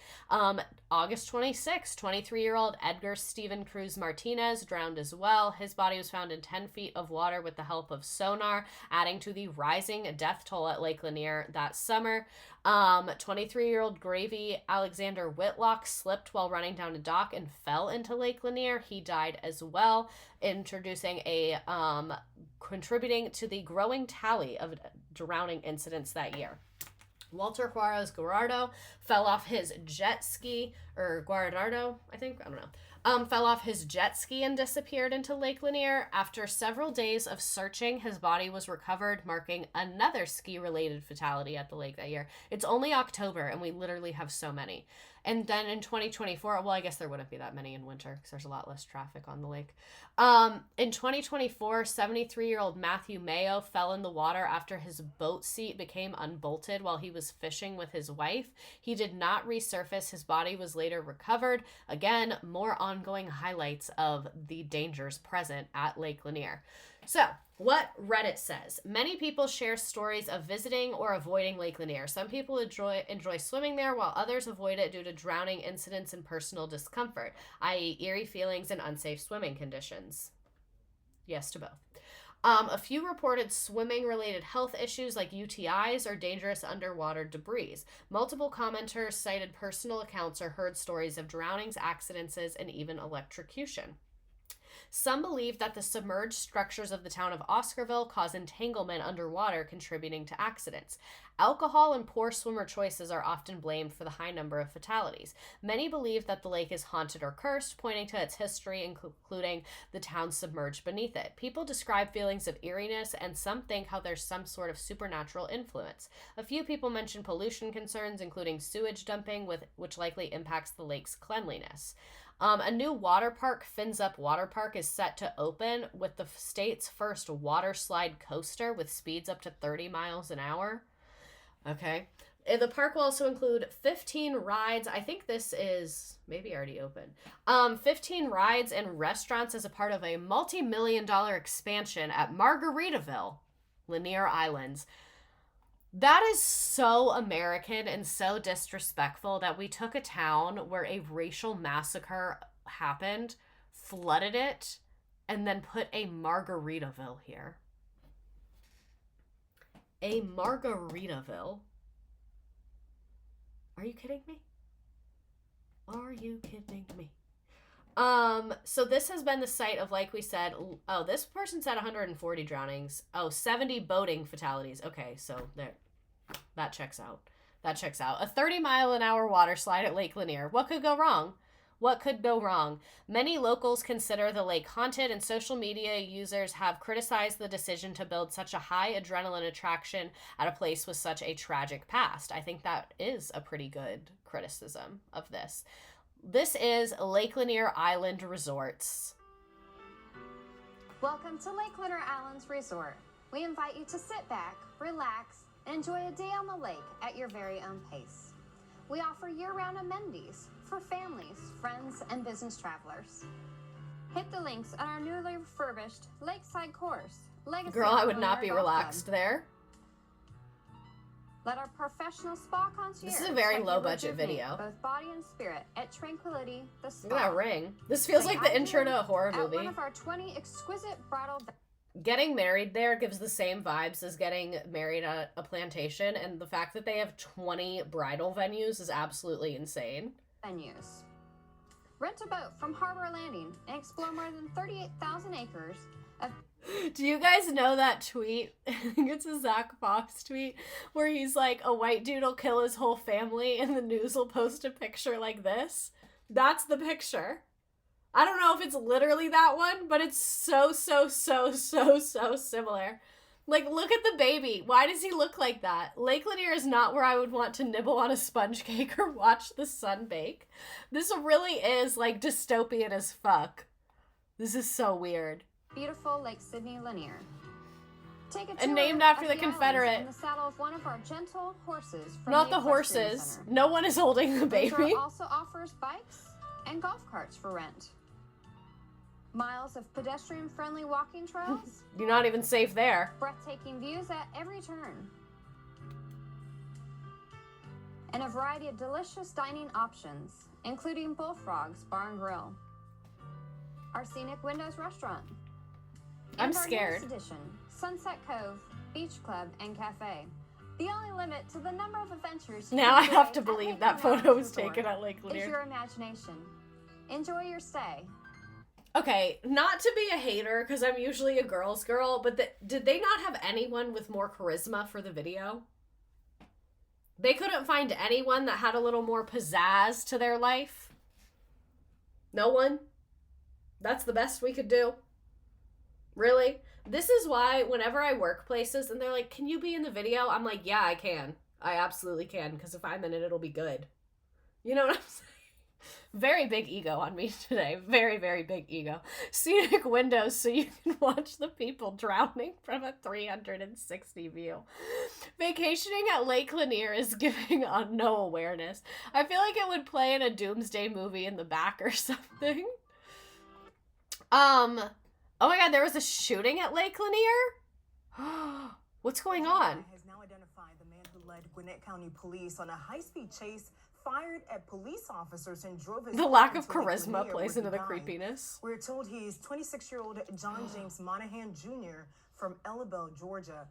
Speaker 1: August 26, 23-year-old Edgar Steven Cruz Martinez drowned as well. His body was found in 10 feet of water with the help of sonar, adding to the rising death toll at Lake Lanier that summer. 23-year-old Gravy Alexander Whitlock slipped while running down a dock and fell into Lake Lanier. He died as well, contributing to the growing tally of drowning incidents that year. Walter Juarez Guarardo fell off his jet ski, or Guarardo, I think, I don't know. Fell off his jet ski and disappeared into Lake Lanier. After several days of searching, his body was recovered, marking another ski-related fatality at the lake that year. It's only October, and we literally have so many. And then in 2024, well, I guess there wouldn't be that many in winter because there's a lot less traffic on the lake. In 2024, 73-year-old Matthew Mayo fell in the water after his boat seat became unbolted while he was fishing with his wife. He did not resurface. His body was later recovered. Again, more on ongoing highlights of the dangers present at Lake Lanier. So, what Reddit says. Many people share stories of visiting or avoiding Lake Lanier. Some people enjoy swimming there, while others avoid it due to drowning incidents and personal discomfort, i.e. eerie feelings and unsafe swimming conditions. Yes to both. A few reported swimming-related health issues like UTIs or dangerous underwater debris. Multiple commenters cited personal accounts or heard stories of drownings, accidents, and even electrocution. Some believe that the submerged structures of the town of Oscarville cause entanglement underwater, contributing to accidents. Alcohol and poor swimmer choices are often blamed for the high number of fatalities. Many believe that the lake is haunted or cursed, pointing to its history, including the town submerged beneath it. People describe feelings of eeriness, and some think how there's some sort of supernatural influence. A few people mention pollution concerns, including sewage dumping, which likely impacts the lake's cleanliness. A new water park, Fins Up Water Park, is set to open with the state's first water slide coaster with speeds up to 30 miles an hour. Okay. The park will also include 15 rides. I think this is maybe already open. 15 rides and restaurants as a part of a multi-million-dollar expansion at Margaritaville, Lanier Islands. That is so American and so disrespectful that we took a town where a racial massacre happened, flooded it, and then put a Margaritaville here. A Margaritaville? Are you kidding me? Are you kidding me? So this has been the site of, like we said, oh, this person said 140 drownings. Oh, 70 boating fatalities. Okay, so there, that checks out. That checks out. A 30-mile-an-hour water slide at Lake Lanier. What could go wrong? What could go wrong? Many locals consider the lake haunted, and social media users have criticized the decision to build such a high adrenaline attraction at a place with such a tragic past. I think that is a pretty good criticism of this. This is Lake Lanier Island Resorts.
Speaker 11: Welcome to Lake Lanier Islands Resort. We invite you to sit back, relax, and enjoy a day on the lake at your very own pace. We offer year-round amenities for families, friends, and business travelers. Hit the links on our newly refurbished Lakeside Course. Legacy
Speaker 1: Girl, I would not be relaxed there.
Speaker 11: Let our professional spa concierge.
Speaker 1: This is a very low budget video.
Speaker 11: Both body and spirit at Tranquility, the spa.
Speaker 1: Look at that ring. This feels like the intro to a horror movie.
Speaker 11: One of our 20 exquisite bridal.
Speaker 1: Getting married there gives the same vibes as getting married at a plantation, and the fact that they have 20 bridal venues is absolutely insane.
Speaker 11: Venues. Rent a boat from Harbor Landing and explore more than 38,000 acres of.
Speaker 1: Do you guys know that tweet? I think it's a Zach Fox tweet where he's like, a white dude will kill his whole family and the news will post a picture like this. That's the picture. I don't know if it's literally that one, but it's so similar. Like, look at the baby. Why does he look like that? Lake Lanier is not where I would want to nibble on a sponge cake or watch the sun bake. This really is, like, dystopian as fuck. This is so weird.
Speaker 11: Beautiful Lake Sydney Lanier. Take a tour
Speaker 1: and named after the
Speaker 11: of
Speaker 1: Confederate.
Speaker 11: In the saddle of one of our gentle horses from
Speaker 1: not the
Speaker 11: Equestrian
Speaker 1: horses.
Speaker 11: Center.
Speaker 1: No one is holding the baby.
Speaker 11: Resort also offers bikes and golf carts for rent. Miles of pedestrian-friendly walking trails.
Speaker 1: You're not even safe there.
Speaker 11: Breathtaking views at every turn. And a variety of delicious dining options, including Bullfrogs Bar and Grill. Our Scenic Windows Restaurant.
Speaker 1: I'm
Speaker 11: and our
Speaker 1: scared.
Speaker 11: newest addition, Sunset Cove, Beach Club, and Cafe. The only limit to the number of adventures.
Speaker 1: Now I have to believe that photo was taken at Lake Lanier.
Speaker 11: Is your imagination. Enjoy your stay.
Speaker 1: Okay, not to be a hater, because I'm usually a girl's girl, but did they not have anyone with more charisma for the video? They couldn't find anyone that had a little more pizzazz to their life? No one? That's the best we could do? Really? This is why whenever I work places and they're like, can you be in the video? I'm like, yeah, I can. I absolutely can, because if I'm in it, it'll be good. You know what I'm saying? Very big ego on me today. Very, very big ego. Scenic windows so you can watch the people drowning from a 360 view. Vacationing at Lake Lanier is giving on no awareness. I feel like it would play in a doomsday movie in the back or something. Oh my God, there was a shooting at Lake Lanier? What's going on?
Speaker 12: Has now identified the man who led Gwinnett County Police on a high-speed chase, fired at police officers, and drove his
Speaker 1: The lack of charisma plays into the creepiness.
Speaker 12: We're told he's 26-year-old John James Monahan Jr. from Ellabelle, Georgia.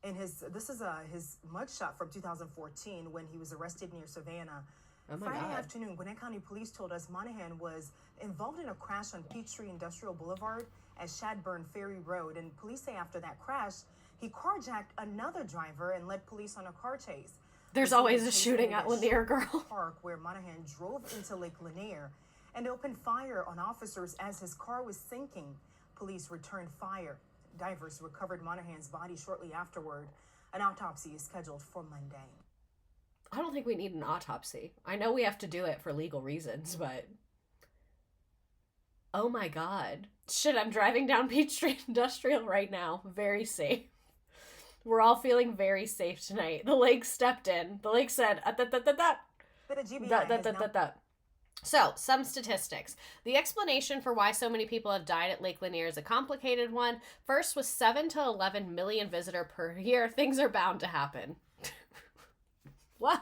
Speaker 12: And this is his mugshot from 2014 when he was arrested near Savannah.
Speaker 1: Oh my
Speaker 12: Friday
Speaker 1: God.
Speaker 12: afternoon, Gwinnett County Police told us Monahan was involved in a crash on Peachtree Industrial Boulevard at Shadburn Ferry Road. And police say after that crash, he carjacked another driver and led police on a car chase.
Speaker 1: There's always a shooting at Lanier, girl.
Speaker 12: Park where Monahan drove into Lake Lanier and opened fire on officers as his car was sinking. Police returned fire. Divers recovered Monahan's body shortly afterward. An autopsy is scheduled for Monday.
Speaker 1: I don't think we need an autopsy. I know we have to do it for legal reasons, but... Oh my God. Shit, I'm driving down Peachtree Industrial right now. Very safe. We're all feeling very safe tonight. The lake stepped in. The lake said, So, some statistics. The explanation for why so many people have died at Lake Lanier is a complicated one. First, with 7 to 11 million visitors per year, things are bound to happen. Wow.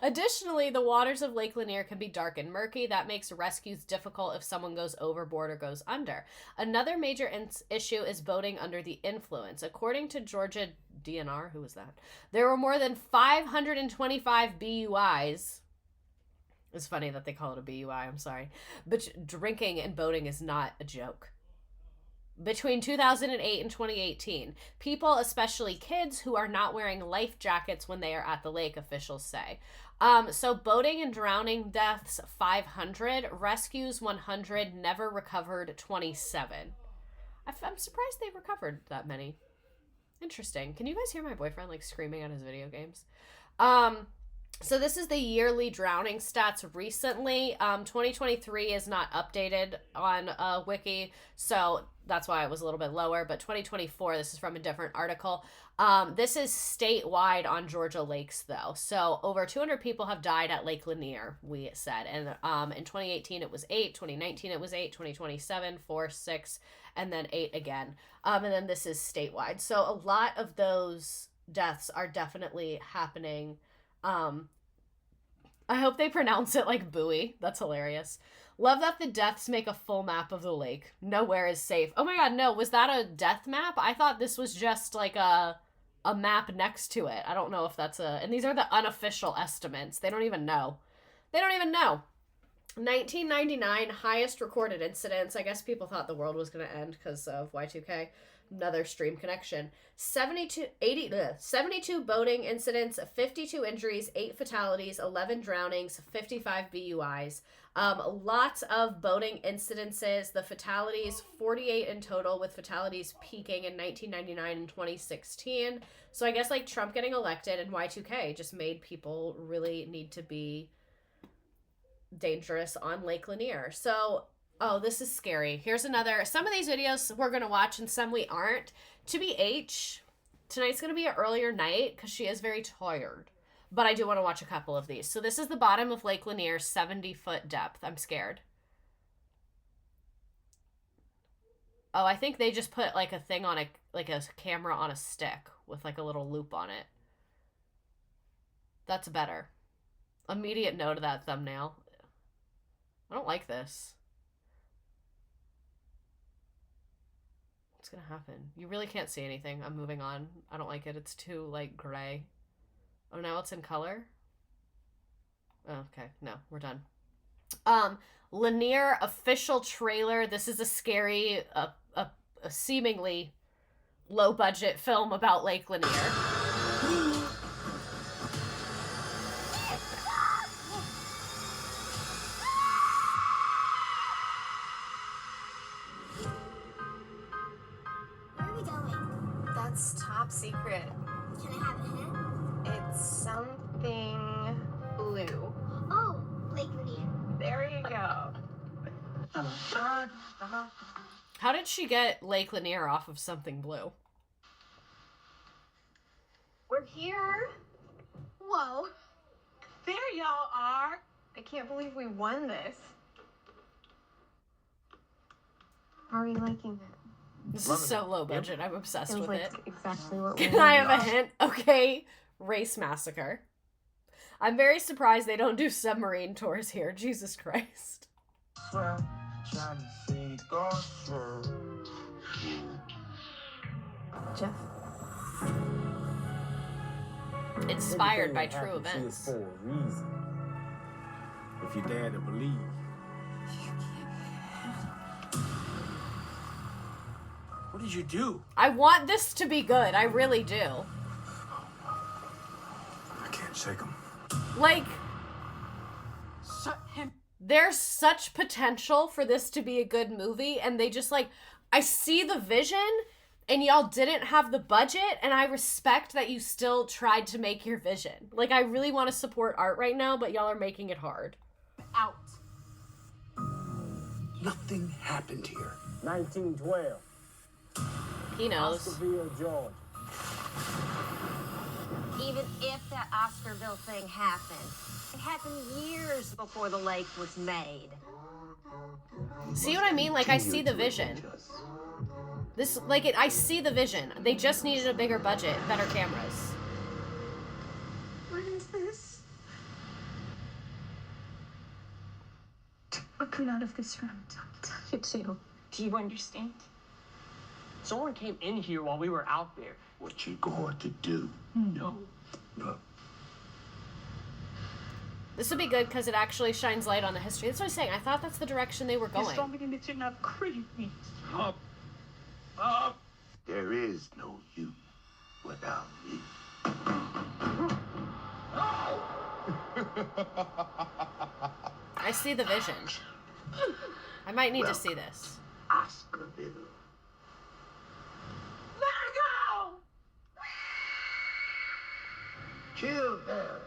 Speaker 1: Additionally, the waters of Lake Lanier can be dark and murky. That makes rescues difficult if someone goes overboard or goes under. Another major issue is boating under the influence. According to Georgia DNR, who was that? There were more than 525 BUIs. It's funny that they call it a BUI, I'm sorry. But drinking and boating is not a joke. Between 2008 and 2018, people, especially kids, who are not wearing life jackets when they are at the lake, officials say. So boating and drowning deaths, 500. Rescues, 100. Never recovered, 27. I'm surprised they recovered that many. Interesting. Can you guys hear my boyfriend, like, screaming at his video games? So this is the yearly drowning stats recently. 2023 is not updated on Wiki, so that's why it was a little bit lower. But 2024, this is from a different article. This is statewide on Georgia lakes, though. So over 200 people have died at Lake Lanier, we said. And in 2018, it was 8. 2019, it was 8. 2027, 4, 6, and then 8 again. And then this is statewide. So a lot of those deaths are definitely happening. I hope they pronounce it like buoy. That's hilarious. Love that the deaths make a full map of the lake. Nowhere is safe. Oh my God, no. Was that a death map? I thought this was just like a map next to it. I don't know if that's and these are the unofficial estimates. They don't even know. They don't even know. 1999, highest recorded incidents. I guess people thought the world was going to end because of Y2K. Another stream connection. 72 boating incidents, 52 injuries, 8 fatalities, 11 drownings, 55 BUIs. Lots of boating incidences. The fatalities, 48 in total, with fatalities peaking in 1999 and 2016. So I guess like Trump getting elected and Y2K just made people really need to be dangerous on Lake Lanier. So oh, this is scary. Here's another. Some of these videos we're going to watch and some we aren't. To be H, tonight's going to be an earlier night because she is very tired. But I do want to watch a couple of these. So this is the bottom of Lake Lanier, 70-foot depth. I'm scared. Oh, I think they just put like a thing on a camera on a stick with like a little loop on it. That's better. Immediate no to that thumbnail. I don't like this. What's gonna happen? You really can't see anything. I'm moving on. I don't like it. It's too like gray. Oh, now it's in color? Oh, okay. No, we're done. Lanier official trailer. This is a scary, a seemingly low budget film about Lake Lanier.
Speaker 13: It's top secret.
Speaker 14: Can I have a hint?
Speaker 13: It's something blue.
Speaker 14: Oh, Lake Lanier.
Speaker 13: There you go.
Speaker 1: How did she get Lake Lanier off of something blue?
Speaker 13: We're here.
Speaker 14: Whoa.
Speaker 13: There y'all are. I can't believe we won this. How are you liking it?
Speaker 1: This is so low budget. I'm obsessed
Speaker 13: Feels
Speaker 1: with
Speaker 13: like
Speaker 1: it.
Speaker 13: exactly what we
Speaker 1: Can I have a hint? Okay. Race Massacre. I'm very surprised they don't do submarine tours here. Jesus Christ.
Speaker 13: Jeff.
Speaker 1: Inspired by true events.
Speaker 15: For a reason. If you dare to believe. What did you do?
Speaker 1: I want this to be good. I really do.
Speaker 15: I can't shake him.
Speaker 1: Like,
Speaker 15: Shut him.
Speaker 1: there's such potential for this to be a good movie, and they just, like, I see the vision, and y'all didn't have the budget, and I respect that you still tried to make your vision. Like, I really want to support art right now, but y'all are making it hard.
Speaker 15: Out. Nothing happened here. 1912.
Speaker 1: He knows.
Speaker 15: Oscarville, Georgia.
Speaker 3: Even if that Oscarville thing happened, it happened years before the lake was made.
Speaker 1: See what I mean? Like, I see the vision. This, like, I see the vision. They just needed a bigger budget, better cameras.
Speaker 13: What is this? We're coming out of this room. Don't touch it too. Do you understand?
Speaker 16: Someone came in here while we were out there.
Speaker 15: What you going to do?
Speaker 16: No.
Speaker 1: This would be good because it actually shines light on the history. That's what I'm saying. I thought that's the direction they were
Speaker 16: You're
Speaker 1: going.
Speaker 16: something that you're not crazy.
Speaker 15: Up. Up. There is no you without me.
Speaker 1: I see the vision. I might need to see this.
Speaker 15: Oscarville.
Speaker 13: Let her go!
Speaker 15: Kill them.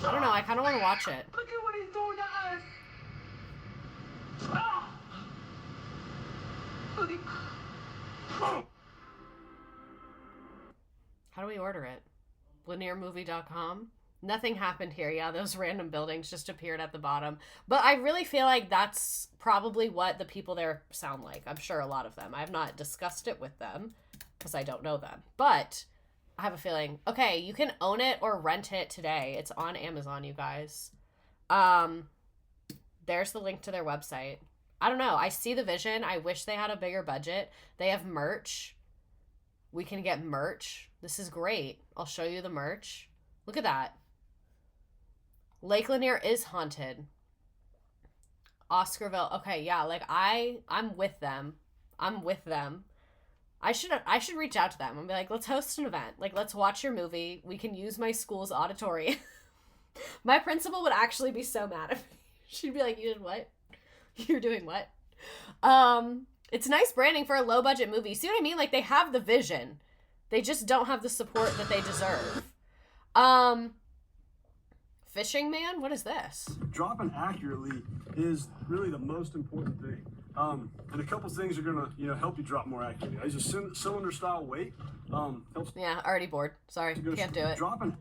Speaker 1: I don't know. I kind of want to watch it.
Speaker 13: Look at what he's doing to us. Ah!
Speaker 1: How do we order it? Laniermovie.com? Nothing happened here. Yeah, those random buildings just appeared at the bottom. But I really feel like that's probably what the people there sound like. I'm sure a lot of them. I have not discussed it with them because I don't know them. But I have a feeling. Okay, you can own it or rent it today. It's on Amazon, you guys. There's the link to their website. I don't know. I see the vision. I wish they had a bigger budget. They have merch. We can get merch. This is great. I'll show you the merch. Look at that. Lake Lanier is haunted. Oscarville. Okay, yeah, like I'm with them. I'm with them. I should reach out to them and be like, let's host an event. Like, let's watch your movie. We can use my school's auditorium. My principal would actually be so mad at me. She'd be like, you did what? You're doing what? It's nice branding for a low budget movie. See what I mean? Like, they have the vision. They just don't have the support that they deserve. Fishing Man? What is this?
Speaker 17: Dropping accurately is really the most important thing. And a couple things are gonna, help you drop more accurately. I use a cylinder style weight. Helps.
Speaker 1: Yeah, already bored. Sorry, can't do it.
Speaker 17: Dropping.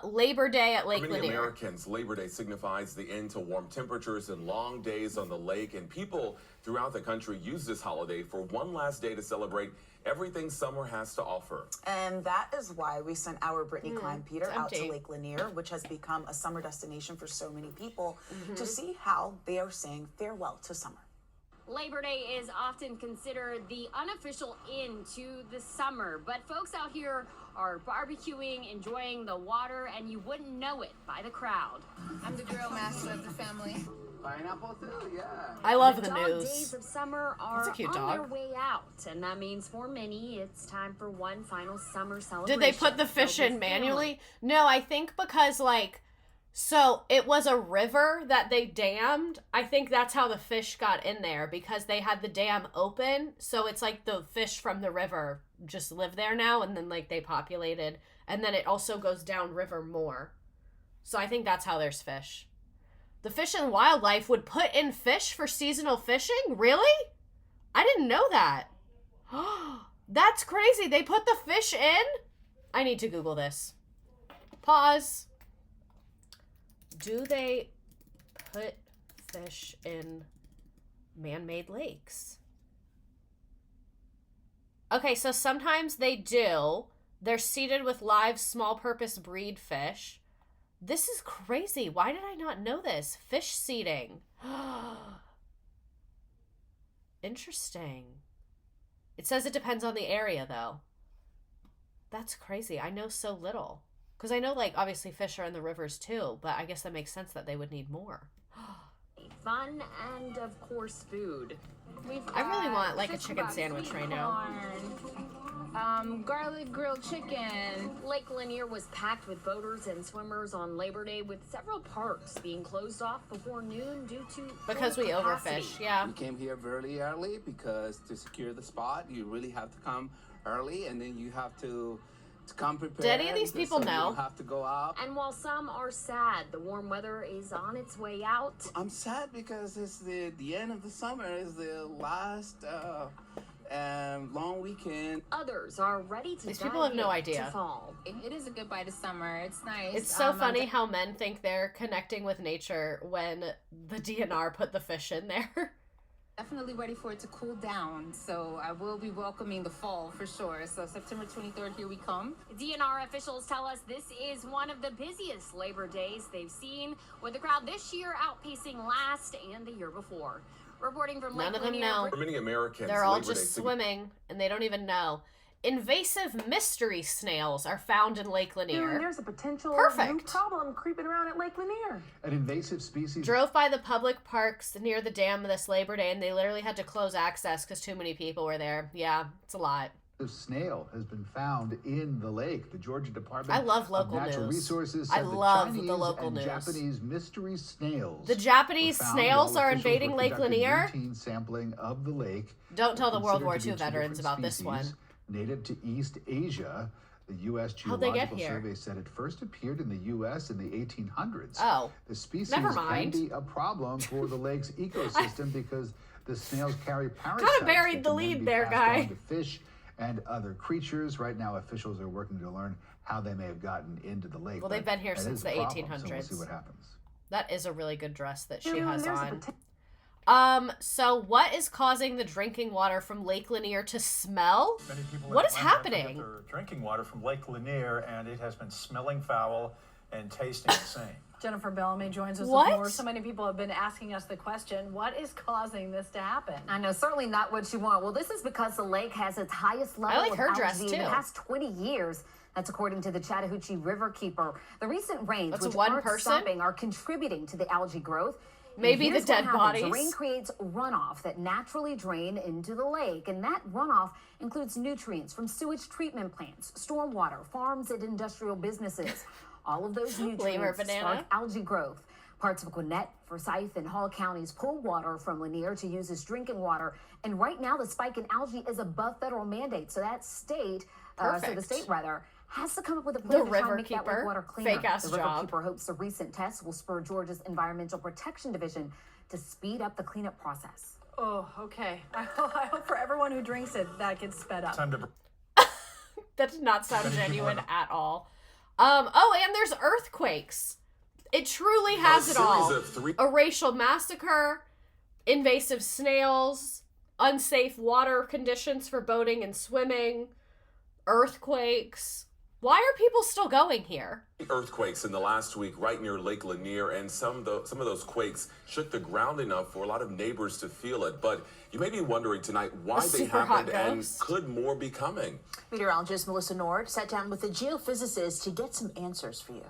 Speaker 1: Labor Day at Lake
Speaker 18: For many
Speaker 1: Lanier.
Speaker 18: Americans, Labor Day signifies the end to warm temperatures and long days on the lake, and people throughout the country use this holiday for one last day to celebrate everything summer has to offer.
Speaker 19: And that is why we sent our Brittany Klein Peter
Speaker 1: it's
Speaker 19: out to
Speaker 1: empty.
Speaker 19: Lake Lanier, which has become a summer destination for so many people, to see how they are saying farewell to summer.
Speaker 20: Labor Day is often considered the unofficial end to the summer, but folks out here are barbecuing, enjoying the water, and you wouldn't know it by the crowd.
Speaker 21: I'm the grill master of the family.
Speaker 15: Pineapple too, yeah.
Speaker 1: I love the
Speaker 20: dog
Speaker 1: news.
Speaker 20: days of summer
Speaker 1: That's
Speaker 20: are
Speaker 1: a cute
Speaker 20: on
Speaker 1: dog.
Speaker 20: their way out, and that means for many, it's time for one final summer celebration.
Speaker 1: Did they put the fish in manually? No, I think because, like, so it was a river that they dammed. I think that's how the fish got in there, because they had the dam open. So it's like the fish from the river just live there now, and then, like, they populated. And then it also goes down river more. So I think that's how there's fish. The Fish and Wildlife would put in fish for seasonal fishing? Really? I didn't know that. That's crazy. They put the fish in? I need to Google this. Pause. Do they put fish in man-made lakes. Okay, so sometimes they do. They're seeded with live small-purpose breed fish. This is crazy. Why did I not know this? Fish seeding. Interesting. It says it depends on the area, though. That's crazy. I know so little. Because I know, like, obviously fish are in the rivers, too. But I guess that makes sense that they would need more.
Speaker 20: Fun and, of course, food.
Speaker 1: I really want, like, a chicken sandwich right now.
Speaker 21: Garlic grilled chicken.
Speaker 20: Lake Lanier was packed with boaters and swimmers on Labor Day, with several parks being closed off before noon due to
Speaker 1: because we
Speaker 20: capacity.
Speaker 1: overfish. Yeah.
Speaker 5: We came here very early because to secure the spot, you really have to come early, and then you have to come prepared.
Speaker 1: Do any of these people
Speaker 5: so
Speaker 1: know?
Speaker 5: You don't have to go out.
Speaker 20: And while some are sad, the warm weather is on its way out.
Speaker 5: I'm sad because it's the end of the summer. Is the last long weekend.
Speaker 20: Others are ready to
Speaker 1: These
Speaker 20: dive
Speaker 1: people have no
Speaker 20: in
Speaker 1: idea.
Speaker 20: to fall.
Speaker 21: It is a goodbye to summer. It's nice.
Speaker 1: It's so funny how men think they're connecting with nature when the DNR put the fish in there.
Speaker 21: Definitely ready for it to cool down. So I will be welcoming the fall for sure. So September 23rd, here we come.
Speaker 20: DNR officials tell us this is one of the busiest Labor Days they've seen, with the crowd this year outpacing last and the year before. Reporting from
Speaker 1: None
Speaker 20: Lake
Speaker 1: of them
Speaker 20: Lanier.
Speaker 1: know.
Speaker 18: For many Americans,
Speaker 1: They're all
Speaker 18: Labor
Speaker 1: just
Speaker 18: Day
Speaker 1: swimming, and they don't even know. Invasive mystery snails are found in Lake Lanier.
Speaker 4: There's a potential new
Speaker 1: Perfect.
Speaker 4: problem creeping around at Lake Lanier.
Speaker 2: An invasive species.
Speaker 1: Drove by the public parks near the dam this Labor Day, and they literally had to close access because too many people were there. Yeah, it's a lot.
Speaker 22: The snail has been found in the lake. The Georgia Department
Speaker 1: I love local
Speaker 22: of Natural
Speaker 1: news.
Speaker 22: Resources
Speaker 1: I
Speaker 22: said
Speaker 1: love
Speaker 22: the Chinese
Speaker 1: the local
Speaker 22: and
Speaker 1: news.
Speaker 22: Japanese mystery snails.
Speaker 1: The Japanese
Speaker 22: were found
Speaker 1: snails
Speaker 22: while
Speaker 1: are
Speaker 22: officials
Speaker 1: invading
Speaker 22: were
Speaker 1: Lake
Speaker 22: conducting
Speaker 1: Lanier?
Speaker 22: routine sampling of the lake.
Speaker 1: Don't tell the World War
Speaker 22: Considered
Speaker 1: II
Speaker 22: to be two
Speaker 1: veterans
Speaker 22: different
Speaker 1: about this one.
Speaker 22: species, Native to East Asia. The U.S.
Speaker 1: How'd they get
Speaker 22: Geological
Speaker 1: here?
Speaker 22: Survey said it first appeared in the U.S. in the 1800s.
Speaker 1: Oh,
Speaker 22: the species
Speaker 1: never
Speaker 22: can
Speaker 1: mind.
Speaker 22: be a problem for the lake's ecosystem because the snails carry parasites.
Speaker 1: Kind of buried
Speaker 22: that
Speaker 1: the
Speaker 22: can then
Speaker 1: lead
Speaker 22: be
Speaker 1: there,
Speaker 22: passed
Speaker 1: guy.
Speaker 22: on to fish and other creatures. Right now, officials are working to learn how they may have gotten into the lake.
Speaker 1: Well, they've been here
Speaker 22: That
Speaker 1: since
Speaker 22: is
Speaker 1: the
Speaker 22: a problem,
Speaker 1: 1800s.
Speaker 22: So we'll see what happens.
Speaker 1: That is a really good dress that she
Speaker 4: Yeah,
Speaker 1: has
Speaker 4: there's a
Speaker 1: on. So what is causing the drinking water from Lake Lanier to smell?
Speaker 2: Many people
Speaker 1: What
Speaker 2: in
Speaker 1: is
Speaker 2: Atlanta get
Speaker 1: happening?
Speaker 2: their drinking water from Lake Lanier, and it has been smelling foul and tasting the same.
Speaker 23: Jennifer Bellamy joins us
Speaker 1: What?
Speaker 23: with more. So many people have been asking us the question, what is causing this to happen?
Speaker 3: I know, certainly not what you want. Well, this is because the lake has its highest level
Speaker 1: like
Speaker 3: of
Speaker 1: her dress,
Speaker 3: algae in
Speaker 1: too.
Speaker 3: the past 20 years. That's according to the Chattahoochee River Keeper. The recent rains,
Speaker 1: That's
Speaker 3: which
Speaker 1: one
Speaker 3: aren't
Speaker 1: person?
Speaker 3: stopping, are contributing to the algae growth. And
Speaker 1: Maybe the
Speaker 3: here's what
Speaker 1: dead
Speaker 3: happens.
Speaker 1: bodies.
Speaker 3: The rain creates runoff that naturally drain into the lake, and that runoff includes nutrients from sewage treatment plants, stormwater, farms, and industrial businesses. All of those
Speaker 1: Lemur
Speaker 3: nutrients
Speaker 1: banana.
Speaker 3: spark algae growth. Parts of Gwinnett, Forsyth, and Hall counties pull water from Lanier to use as drinking water. And right now, the spike in algae is above federal mandate. So that state, so the
Speaker 1: Perfect.
Speaker 3: state rather, has to come up with a plan to try
Speaker 1: River
Speaker 3: and make that
Speaker 1: Keeper.
Speaker 3: lake water cleaner.
Speaker 1: Fake-ass
Speaker 3: The River
Speaker 1: job.
Speaker 3: Keeper hopes the recent tests will spur Georgia's Environmental Protection Division to speed up the cleanup process.
Speaker 23: Oh, okay. I hope for everyone who drinks it, that gets sped up.
Speaker 2: Time to
Speaker 1: That did not sound genuine at all. Oh, and there's earthquakes. It truly has it all.
Speaker 18: series of three-
Speaker 1: A racial massacre, invasive snails, unsafe water conditions for boating and swimming, earthquakes. Why are people still going here?
Speaker 18: Earthquakes in the last week right near Lake Lanier, and some of those quakes shook the ground enough for a lot of neighbors to feel it. But you may be wondering tonight why
Speaker 1: A
Speaker 18: they
Speaker 1: super hot
Speaker 18: happened and
Speaker 1: ghost.
Speaker 18: could more be coming.
Speaker 24: Meteorologist Melissa Nord sat down with a geophysicist to get some answers for you.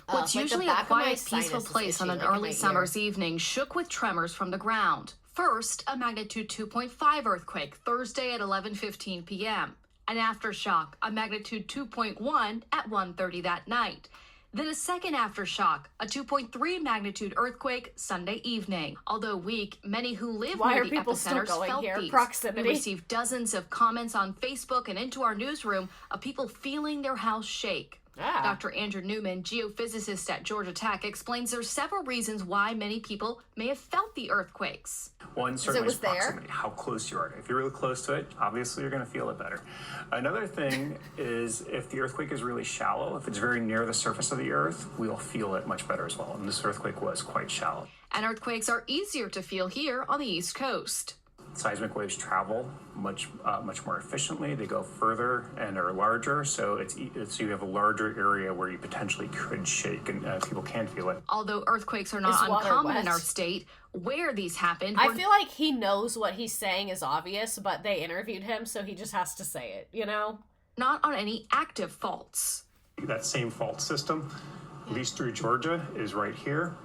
Speaker 25: What's
Speaker 1: like the
Speaker 25: usually a
Speaker 1: back of my
Speaker 25: quiet, peaceful
Speaker 1: sinus is
Speaker 25: place on
Speaker 1: itchy,
Speaker 25: an
Speaker 1: like in
Speaker 25: early
Speaker 1: my
Speaker 25: summer's
Speaker 1: ear.
Speaker 25: evening shook with tremors from the ground. First, a magnitude 2.5 earthquake Thursday at 11:15 p.m. An aftershock, a magnitude 2.1 at 1:30 that night. Then a second aftershock, a 2.3 magnitude earthquake Sunday evening. Although weak, many who live
Speaker 1: Why
Speaker 25: near
Speaker 1: are
Speaker 25: the
Speaker 1: people still
Speaker 25: epicenters
Speaker 1: going
Speaker 25: felt
Speaker 1: here?
Speaker 25: these.
Speaker 1: Proximity.
Speaker 25: We received dozens of comments on Facebook and into our newsroom of people feeling their house shake.
Speaker 1: Ah.
Speaker 25: Dr. Andrew Newman, geophysicist at Georgia Tech, explains there's several reasons why many people may have felt the earthquakes.
Speaker 26: One certainly
Speaker 1: was
Speaker 26: is
Speaker 1: there?
Speaker 26: proximity, how close you are. If you're really close to it, obviously you're going to feel it better. Another thing is if the earthquake is really shallow, if it's very near the surface of the earth, we'll feel it much better as well. And this earthquake was quite shallow.
Speaker 25: And earthquakes are easier to feel here on the East Coast.
Speaker 26: Seismic waves travel much more efficiently. They go further and are larger, so you have a larger area where you potentially could shake, and people can feel it.
Speaker 25: Although earthquakes are not uncommon in our state, where these happened...
Speaker 1: I feel like he knows what he's saying is obvious, but they interviewed him, so he just has to say it, you know?
Speaker 25: Not on any active faults.
Speaker 26: That same fault system, at least through Georgia, is right here.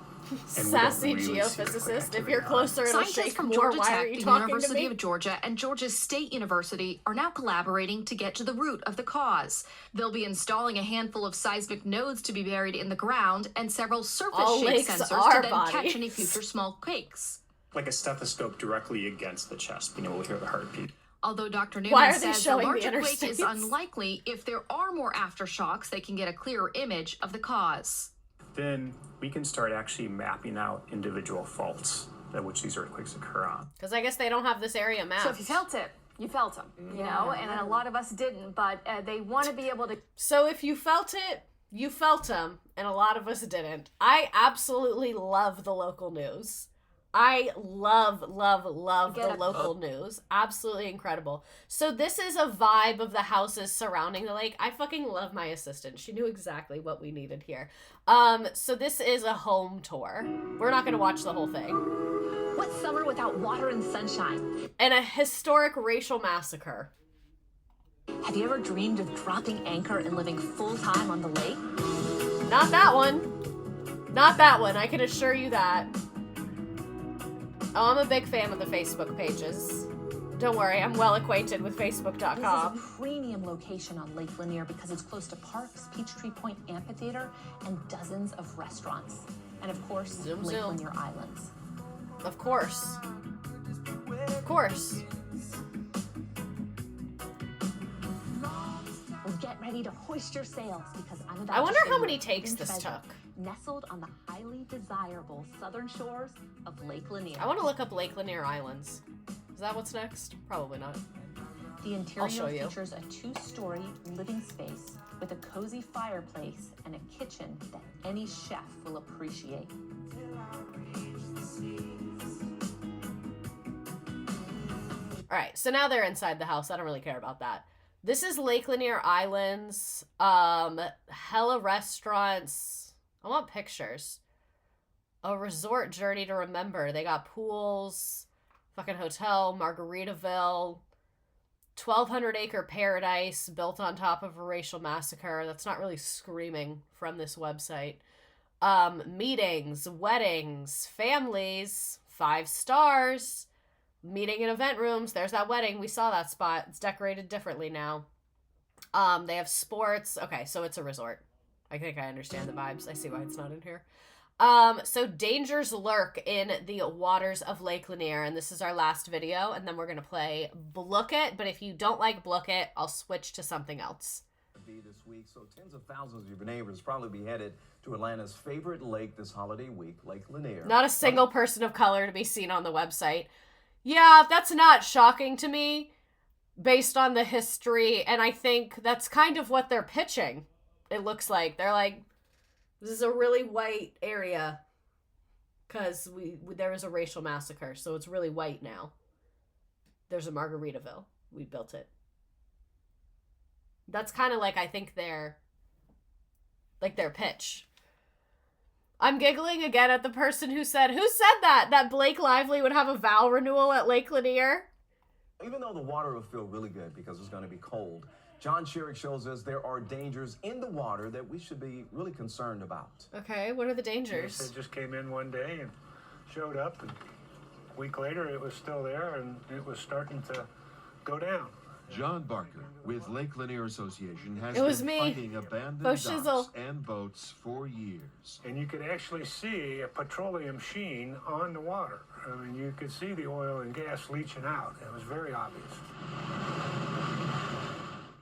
Speaker 1: Sassy geophysicist. If you're closer, it'll
Speaker 25: Scientists
Speaker 1: shake
Speaker 25: from
Speaker 1: more.
Speaker 25: Georgia
Speaker 1: Why
Speaker 25: Tech,
Speaker 1: are you
Speaker 25: the
Speaker 1: talking
Speaker 25: University
Speaker 1: to me?
Speaker 25: of Georgia, and Georgia State University are now collaborating to get to the root of the cause. They'll be installing a handful of seismic nodes to be buried in the ground and several surface
Speaker 1: All
Speaker 25: shake
Speaker 1: lakes
Speaker 25: sensors
Speaker 1: are
Speaker 25: to then
Speaker 1: bodies.
Speaker 25: catch any future small quakes.
Speaker 26: Like a stethoscope directly against the chest, being able to hear the heartbeat.
Speaker 25: Although Dr.
Speaker 1: Why
Speaker 25: Newman
Speaker 1: are they
Speaker 25: says a
Speaker 1: showing the
Speaker 25: larger quake is
Speaker 1: interstates?
Speaker 25: unlikely, if there are more aftershocks, they can get a clearer image of the cause.
Speaker 26: Then we can start actually mapping out individual faults at which these earthquakes occur on.
Speaker 1: Because I guess they don't have this area mapped.
Speaker 23: So if you felt it, you felt them, you know, and a lot of us didn't, but they want to be able to...
Speaker 1: So if you felt it, you felt them, and a lot of us didn't. I absolutely love the local news. I love the local news. Absolutely incredible. So this is a vibe of the houses surrounding the lake. I fucking love my assistant. She knew exactly what we needed here. So this is a home tour. We're not going to watch the whole thing.
Speaker 3: What summer without water and sunshine?
Speaker 1: And a historic racial massacre.
Speaker 3: Have you ever dreamed of dropping anchor and living full-time on the lake?
Speaker 1: Not that one. Not that one. I can assure you that. Oh, I'm a big fan of the Facebook pages. Don't worry, I'm well acquainted with Facebook.com.
Speaker 3: This is a premium location on Lake Lanier because it's close to parks, Peachtree Point Amphitheater, and dozens of restaurants. And of course, Lake Lanier Islands.
Speaker 1: Of course. Of course.
Speaker 3: Well, get ready to hoist your sails because I'm about
Speaker 1: I wonder
Speaker 3: to show
Speaker 1: how
Speaker 3: you
Speaker 1: many
Speaker 3: a
Speaker 1: takes
Speaker 3: hidden
Speaker 1: this
Speaker 3: treasure
Speaker 1: took.
Speaker 3: nestled on the highly desirable southern shores of Lake Lanier.
Speaker 1: I want to look up Lake Lanier Islands. Is that what's next? Probably not.
Speaker 3: The
Speaker 1: I'll show
Speaker 3: interior
Speaker 1: you.
Speaker 3: features a 2-story living space with a cozy fireplace and a kitchen that any chef will appreciate.
Speaker 1: All right, so now they're inside the house. I don't really care about that. This is Lake Lanier Islands. Hella restaurants. I want pictures. A resort journey to remember. They got pools, fucking hotel, Margaritaville, 1,200-acre paradise built on top of a racial massacre. That's not really screaming from this website. Meetings, weddings, families, 5 stars. Meeting and event rooms. There's that wedding. We saw that spot. It's decorated differently now. They have sports. Okay, so it's a resort. I think I understand the vibes. I see why it's not in here. So dangers lurk in the waters of Lake Lanier, and this is our last video, and then we're gonna play Blook It, but if you don't like Blook It, I'll switch to something else.
Speaker 6: This week, so tens of thousands of your neighbors probably be headed to Atlanta's favorite lake this holiday week, Lake Lanier.
Speaker 1: Not a single person of color to be seen on the website. Yeah, that's not shocking to me based on the history, and I think that's kind of what they're pitching. It looks like they're like, this is a really white area because there was a racial massacre, so it's really white now. There's a Margaritaville. We built it. That's kind of like, I think their pitch. I'm giggling again at the person who said that Blake Lively would have a vow renewal at Lake Lanier?
Speaker 6: Even though the water will feel really good because it's going to be cold, John Sherrick shows us there are dangers in the water that we should be really concerned about.
Speaker 1: Okay, what are the dangers?
Speaker 7: It just came in one day and showed up, and a week later it was still there and it was starting to go down.
Speaker 8: John Barker with Lake Lanier Association has
Speaker 1: been
Speaker 8: fighting abandoned docks and boats for years.
Speaker 7: And you could actually see a petroleum sheen on the water. I mean, you could see the oil and gas leaching out. It was very obvious.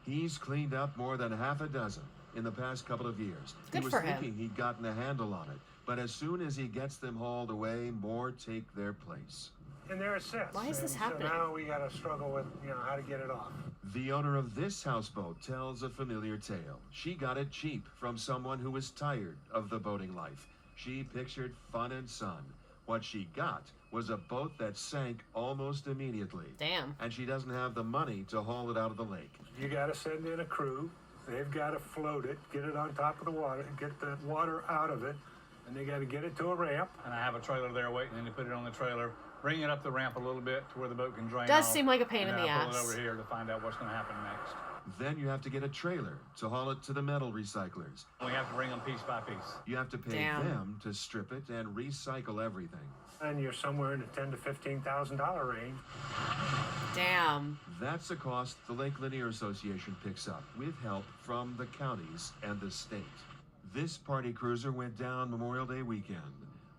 Speaker 8: He's cleaned up more than half a dozen in the past couple of years.
Speaker 1: Good
Speaker 8: he was
Speaker 1: for him.
Speaker 8: thinking he'd gotten a handle on it, but as soon as he gets them hauled away, more take their place.
Speaker 7: And there it sits.
Speaker 1: Why is this happening?
Speaker 7: So now we got to struggle with, how to get it off.
Speaker 8: The owner of this houseboat tells a familiar tale. She got it cheap from someone who was tired of the boating life. She pictured fun and sun, What she got was a boat that sank almost immediately.
Speaker 1: Damn.
Speaker 8: And she doesn't have the money to haul it out of the lake.
Speaker 7: You got to send in a crew. They've got to float it, get it on top of the water, get the water out of it, and they got to get it to a ramp.
Speaker 9: And I have a trailer there waiting, and they put it on the trailer, bring it up the ramp a little bit to where the boat can drain
Speaker 1: Does
Speaker 9: off,
Speaker 1: seem like a pain in
Speaker 9: and
Speaker 1: the
Speaker 9: then I pull
Speaker 1: ass.
Speaker 9: it over here to find out what's going to happen next.
Speaker 8: Then you have to get a trailer to haul it to the metal recyclers.
Speaker 9: We have to bring them piece by piece.
Speaker 8: You have to pay
Speaker 1: Damn.
Speaker 8: them to strip it and recycle everything.
Speaker 7: And you're somewhere in the $10,000 to $15,000 range.
Speaker 1: Damn.
Speaker 8: That's a cost the Lake Lanier Association picks up with help from the counties and the state. This party cruiser went down Memorial Day weekend.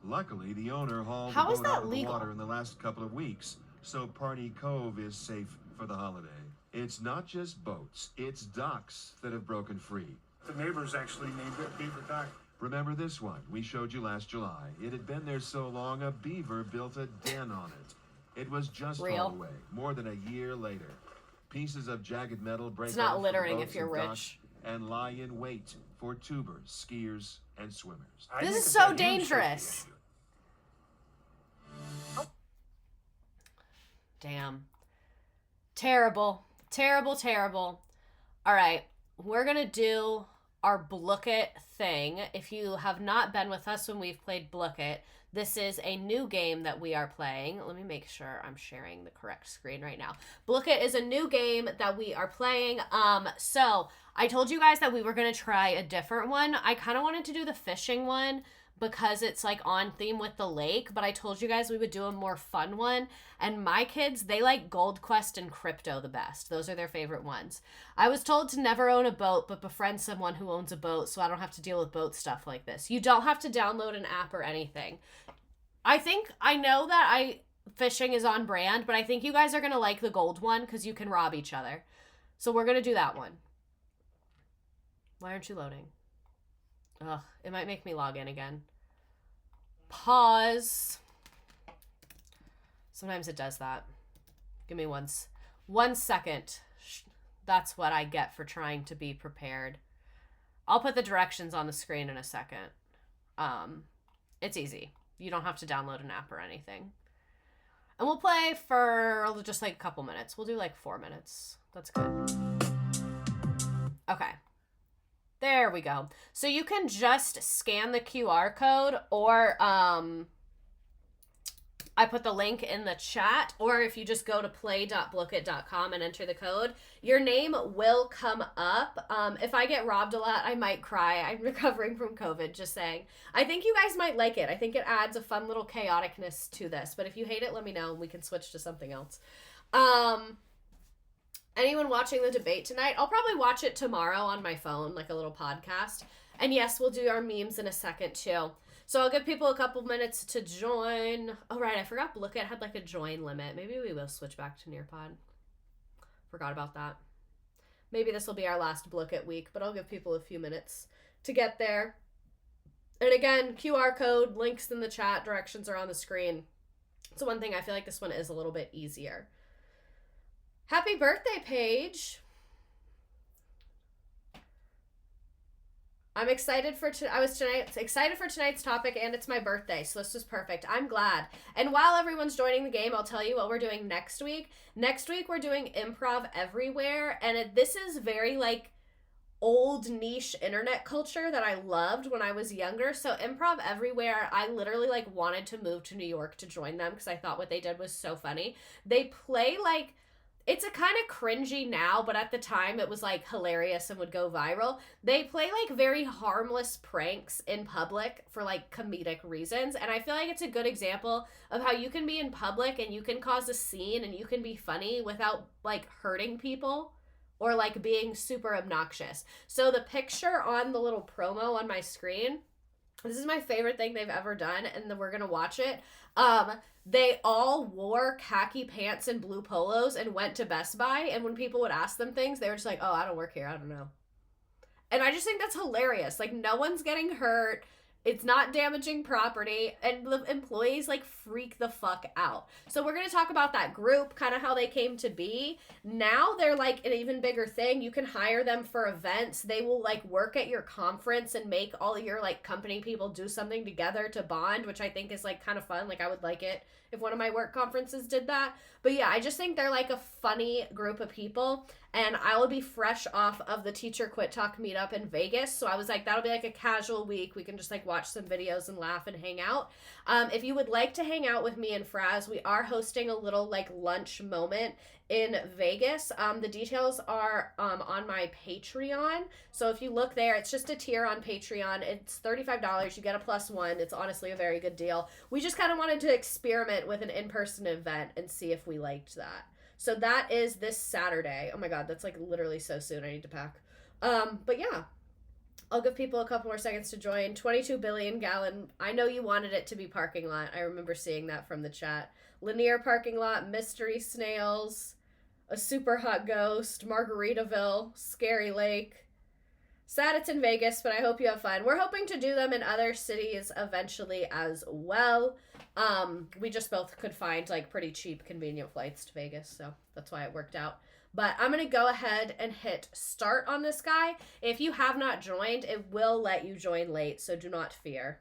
Speaker 8: Luckily, the owner hauled
Speaker 1: How
Speaker 8: the
Speaker 1: is
Speaker 8: boat
Speaker 1: that
Speaker 8: out of the
Speaker 1: legal?
Speaker 8: water in the last couple of weeks, so Party Cove is safe for the holiday. It's not just boats, it's ducks that have broken free.
Speaker 7: The neighbors actually named it Beaver Dock.
Speaker 8: Remember this one we showed you last July? It had been there so long a beaver built a den on it. It was just
Speaker 1: Real.
Speaker 8: hauled away more than a year later. Pieces of jagged metal break
Speaker 1: It's not
Speaker 8: off the
Speaker 1: littering
Speaker 8: boats
Speaker 1: if you're
Speaker 8: and docks
Speaker 1: rich.
Speaker 8: and lie in wait for tubers, skiers, and swimmers.
Speaker 1: This is so dangerous. Damn. Terrible. Terrible, terrible. All right. We're going to do our Blook It thing. If you have not been with us when we've played Blook It, this is a new game that we are playing. Let me make sure I'm sharing the correct screen right now. Blook It is a new game that we are playing. So I told you guys that we were going to try a different one. I kind of wanted to do the fishing one because it's like on theme with the lake, but I told you guys we would do a more fun one. And my kids, they like Gold Quest and Crypto the best. Those are their favorite ones. I was told to never own a boat, but befriend someone who owns a boat so I don't have to deal with boat stuff like this. You don't have to download an app or anything. I know that fishing is on brand, but I think you guys are going to like the gold one because you can rob each other. So we're going to do that one. Why aren't you loading? Ugh, it might make me log in again. Pause. Sometimes it does that. Give me 1 second. That's what I get for trying to be prepared. I'll put the directions on the screen in a second. It's easy. You don't have to download an app or anything. And we'll play for just like a couple minutes. We'll do like 4 minutes. That's good. Okay. There we go. So you can just scan the QR code or I put the link in the chat, or if you just go to play.blookit.com and enter the code, your name will come up. If I get robbed a lot, I might cry. I'm recovering from COVID, just saying. I think you guys might like it. I think it adds a fun little chaoticness to this, but if you hate it, let me know and we can switch to something else. Anyone watching the debate tonight? I'll probably watch it tomorrow on my phone, like a little podcast. And yes, we'll do our memes in a second too. So I'll give people a couple minutes to join. Oh, right, I forgot Blook It had like a join limit. Maybe we will switch back to Nearpod. Forgot about that. Maybe this will be our last Blook It week, but I'll give people a few minutes to get there. And again, QR code, links in the chat, directions are on the screen. So one thing, I feel like this one is a little bit easier. Happy birthday, Paige. I'm excited for excited for tonight's topic, and it's my birthday, so this was perfect. I'm glad. And while everyone's joining the game, I'll tell you what we're doing next week. Next week, we're doing Improv Everywhere, and this is very, like, old niche internet culture that I loved when I was younger. So Improv Everywhere, I literally, like, wanted to move to New York to join them because I thought what they did was so funny. They play, like... It's a kind of cringy now, but at the time it was like hilarious and would go viral. They play like very harmless pranks in public for like comedic reasons. And I feel like it's a good example of how you can be in public and you can cause a scene and you can be funny without like hurting people or like being super obnoxious. So the picture on the little promo on my screen, this is my favorite thing they've ever done, and then we're going to watch it. They all wore khaki pants and blue polos and went to Best Buy, and when people would ask them things, they were just like, oh, I don't work here, I don't know. And I just think that's hilarious. Like, no one's getting hurt. It's not damaging property, and the employees like freak the fuck out. So we're going to talk about that group, kind of how they came to be. Now they're like an even bigger thing. You can hire them for events. They will like work at your conference and make all your like company people do something together to bond, which I think is like kind of fun. Like I would like it if one of my work conferences did that. But yeah, I just think they're like a funny group of people, and I will be fresh off of the Teacher Quit Talk meetup in Vegas. So I was like, that'll be like a casual week. We can just like watch some videos and laugh and hang out. If you would like to hang out with me and Fraz, we are hosting a little like lunch moment in Vegas. The details are on my Patreon. So if you look there, it's just a tier on Patreon. It's $35. You get a +1. It's honestly a very good deal. We just kind of wanted to experiment with an in-person event and see if we liked that. So that is this Saturday. Oh my God, that's like literally so soon. I need to pack. But yeah, I'll give people a couple more seconds to join. 22 billion gallon. I know you wanted it to be parking lot. I remember seeing that from the chat. Lanier parking lot, mystery snails, a super hot ghost, Margaritaville, Scary Lake. Sad it's in Vegas, but I hope you have fun. We're hoping to do them in other cities eventually as well. We just both could find like pretty cheap, convenient flights to Vegas, so that's why it worked out. But I'm going to go ahead and hit start on this guy. If you have not joined, it will let you join late, so do not fear.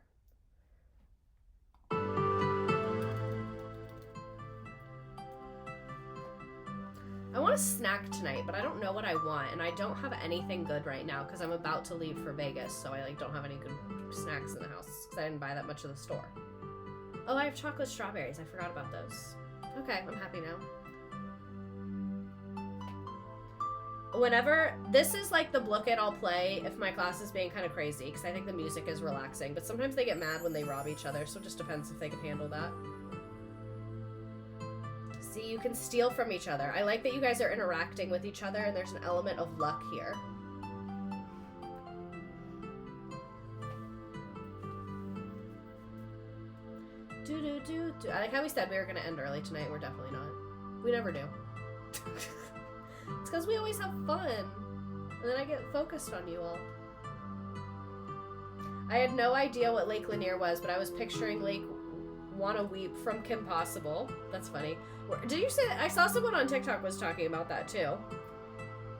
Speaker 1: I want a snack tonight, but I don't know what I want, and I don't have anything good right now because I'm about to leave for Vegas, so I like don't have any good snacks in the house because I didn't buy that much in the store. Oh, I have chocolate strawberries. I forgot about those. Okay, I'm happy now. Whenever, this is like the Blook It I'll play if my class is being kind of crazy, because I think the music is relaxing, but sometimes they get mad when they rob each other, so it just depends if they can handle that. See, you can steal from each other. I like that you guys are interacting with each other, and there's an element of luck here. Do. I like how we said we were going to end early tonight. We're definitely not. We never do. It's because we always have fun. And then I get focused on you all. I had no idea what Lake Lanier was, but I was picturing Lake Wanna Weep from Kim Possible. That's funny. Did you say that? I saw someone on TikTok was talking about that too.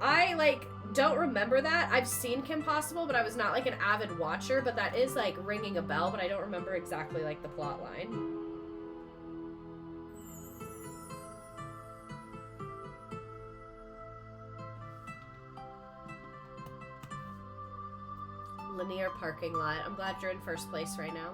Speaker 1: I like don't remember that. I've seen Kim Possible, but I was not like an avid watcher, but that is like ringing a bell, but I don't remember exactly like the plot line. Lanier parking lot. I'm glad you're in first place right now.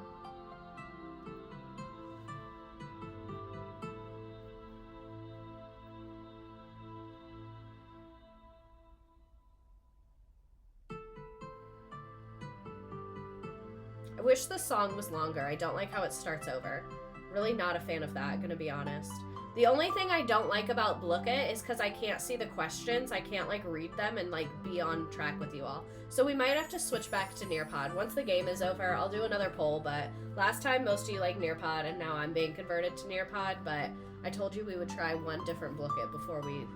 Speaker 1: I wish the song was longer. I don't like how it starts over. Really not a fan of that, gonna be honest. The only thing I don't like about Blook It is because I can't see the questions. I can't like read them and like be on track with you all. So we might have to switch back to Nearpod. Once the game is over, I'll do another poll, but last time most of you like Nearpod and now I'm being converted to Nearpod, but I told you we would try one different Blook It before we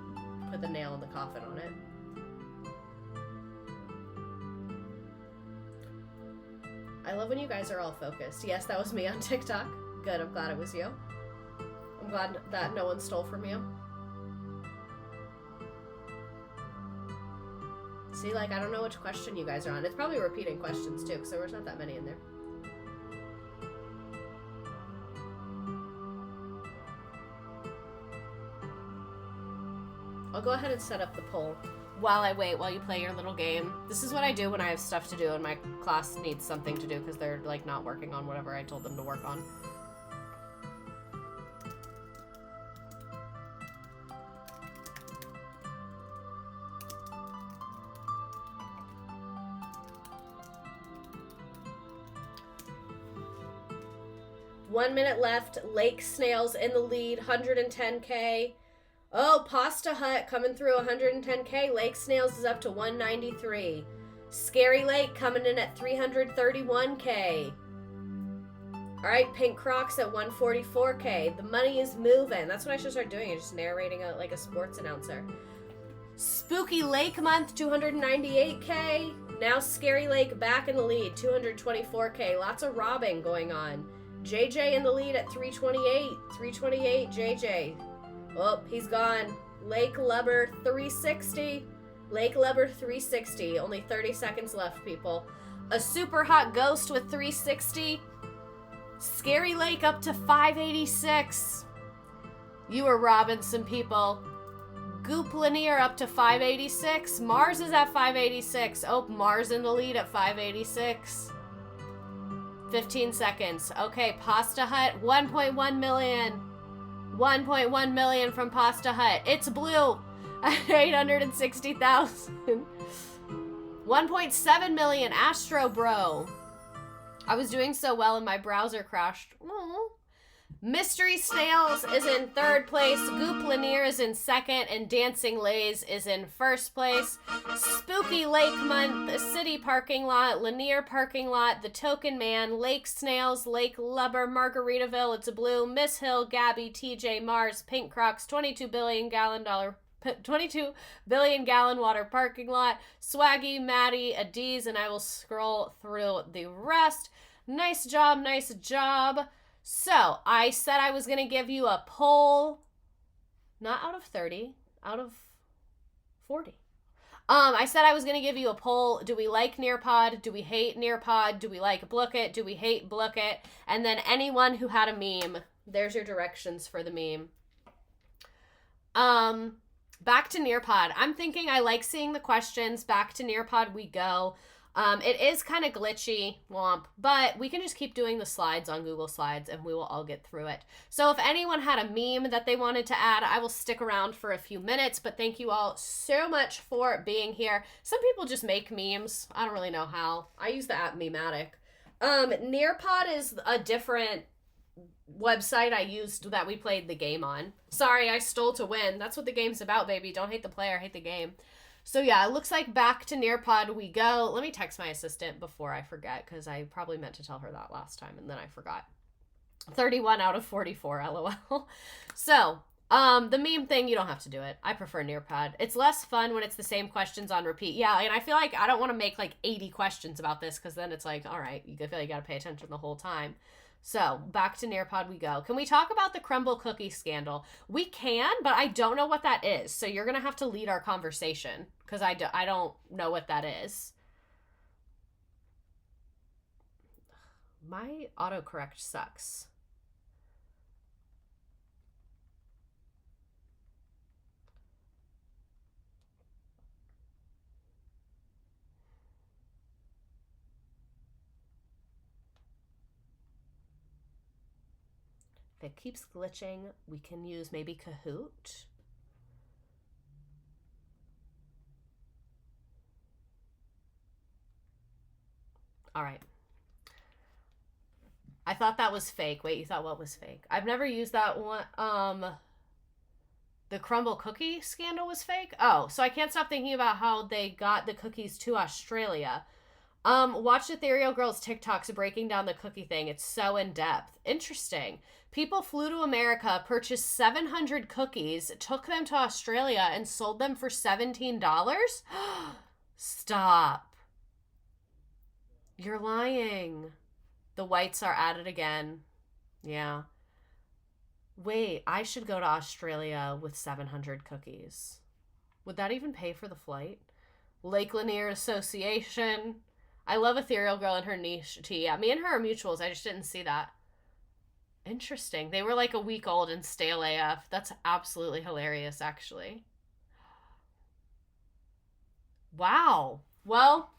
Speaker 1: put the nail in the coffin on it. I love when you guys are all focused. Yes, that was me on TikTok. Good, I'm glad it was you. I'm glad that no one stole from you. See, like, I don't know which question you guys are on. It's probably repeating questions, too, because there was not that many in there. I'll go ahead and set up the poll while I wait, while you play your little game. This is what I do when I have stuff to do and my class needs something to do because they're, like, not working on whatever I told them to work on. One minute left. Lake Snails in the lead, 110K. Oh, Pasta Hut coming through 110K. Lake Snails is up to 193. Scary Lake coming in at 331K. All right, Pink Crocs at 144K. The money is moving. That's what I should start doing. Just narrating like a sports announcer. Spooky Lake Month, 298K. Now Scary Lake back in the lead, 224K. Lots of robbing going on. JJ in the lead at 328. 328, JJ. Oh, he's gone. Lake Lubber, 360. Lake Lubber, 360. Only 30 seconds left, people. A super hot ghost with 360. Scary Lake up to 586. You were robbing some people. Goop Lanier up to 586. Mars is at 586. Oh, Mars in the lead at 586. 15 seconds. Okay, Pasta Hut, 1.1 million. 1.1 million from Pasta Hut. It's blue at 860,000. 1.7 million, Astro Bro. I was doing so well and my browser crashed. Aww. Mystery Snails is in third place, Goop Lanier is in second, and Dancing Lays is in first place. Spooky Lake Month, the City Parking Lot, Lanier Parking Lot, The Token Man, Lake Snails, Lake Lubber, Margaritaville, It's a Blue, Miss Hill, Gabby, TJ, Mars, Pink Crocs, 22 billion gallon water parking lot, Swaggy, Maddie, Adiz, and I will scroll through the rest. Nice job, nice job. So, I said I was going to give you a poll, not out of 30, out of 40. I said I was going to give you a poll. Do we like Nearpod? Do we hate Nearpod? Do we like Blookit? Do we hate Blookit? And then anyone who had a meme, there's your directions for the meme. Back to Nearpod. I'm thinking I like seeing the questions. Back to Nearpod we go. It is kind of glitchy, womp, but we can just keep doing the slides on Google Slides and we will all get through it. So if anyone had a meme that they wanted to add, I will stick around for a few minutes, but thank you all so much for being here. Some people just make memes. I don't really know how. I use the app Mematic. Nearpod is a different website I used that we played the game on. Sorry, I stole to win. That's what the game's about, baby. Don't hate the player, hate the game. So yeah, it looks like back to Nearpod we go. Let me text my assistant before I forget, because I probably meant to tell her that last time and then I forgot. 31 out of 44, lol. So, the meme thing, you don't have to do it. I prefer Nearpod. It's less fun when it's the same questions on repeat. Yeah, and I feel like I don't want to make like 80 questions about this, because then it's like, all right, you feel like you got to pay attention the whole time. So, back to Nearpod we go. Can we talk about the crumble cookie scandal? We can, but I don't know what that is. So, you're going to have to lead our conversation, because I don't know what that is. My autocorrect sucks. If it keeps glitching, we can use maybe Kahoot. All right. I thought that was fake. Wait, you thought what was fake? I've never used that one. The crumble cookie scandal was fake? Oh, so I can't stop thinking about how they got the cookies to Australia. Watch Ethereal Girl's TikToks breaking down the cookie thing. It's so in-depth. Interesting. People flew to America, purchased 700 cookies, took them to Australia, and sold them for $17? Stop. You're lying. The whites are at it again. Yeah. Wait, I should go to Australia with 700 cookies. Would that even pay for the flight? Lake Lanier Association. I love Ethereal Girl and her niche tea. Yeah, me and her are mutuals. I just didn't see that. Interesting. They were like a week old and stale AF. That's absolutely hilarious, actually. Wow. Well,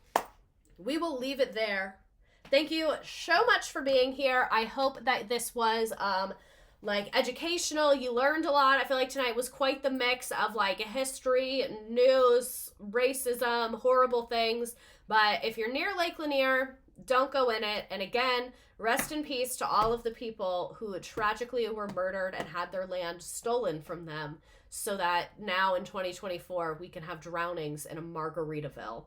Speaker 1: we will leave it there. Thank you so much for being here. I hope that this was like educational. You learned a lot. I feel like tonight was quite the mix of like history, news, racism, horrible things. But if you're near Lake Lanier, don't go in it. And again, rest in peace to all of the people who tragically were murdered and had their land stolen from them, so that now in 2024 we can have drownings in a Margaritaville.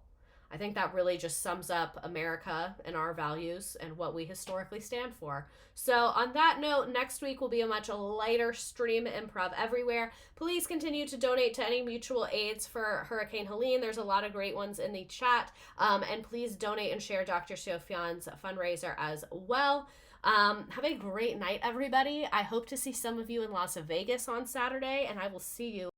Speaker 1: I think that really just sums up America and our values and what we historically stand for. So on that note, next week will be a much lighter stream Improv Everywhere. Please continue to donate to any mutual aids for Hurricane Helene. There's a lot of great ones in the chat. And please donate and share Dr. Sofian's fundraiser as well. Have a great night, everybody. I hope to see some of you in Las Vegas on Saturday, and I will see you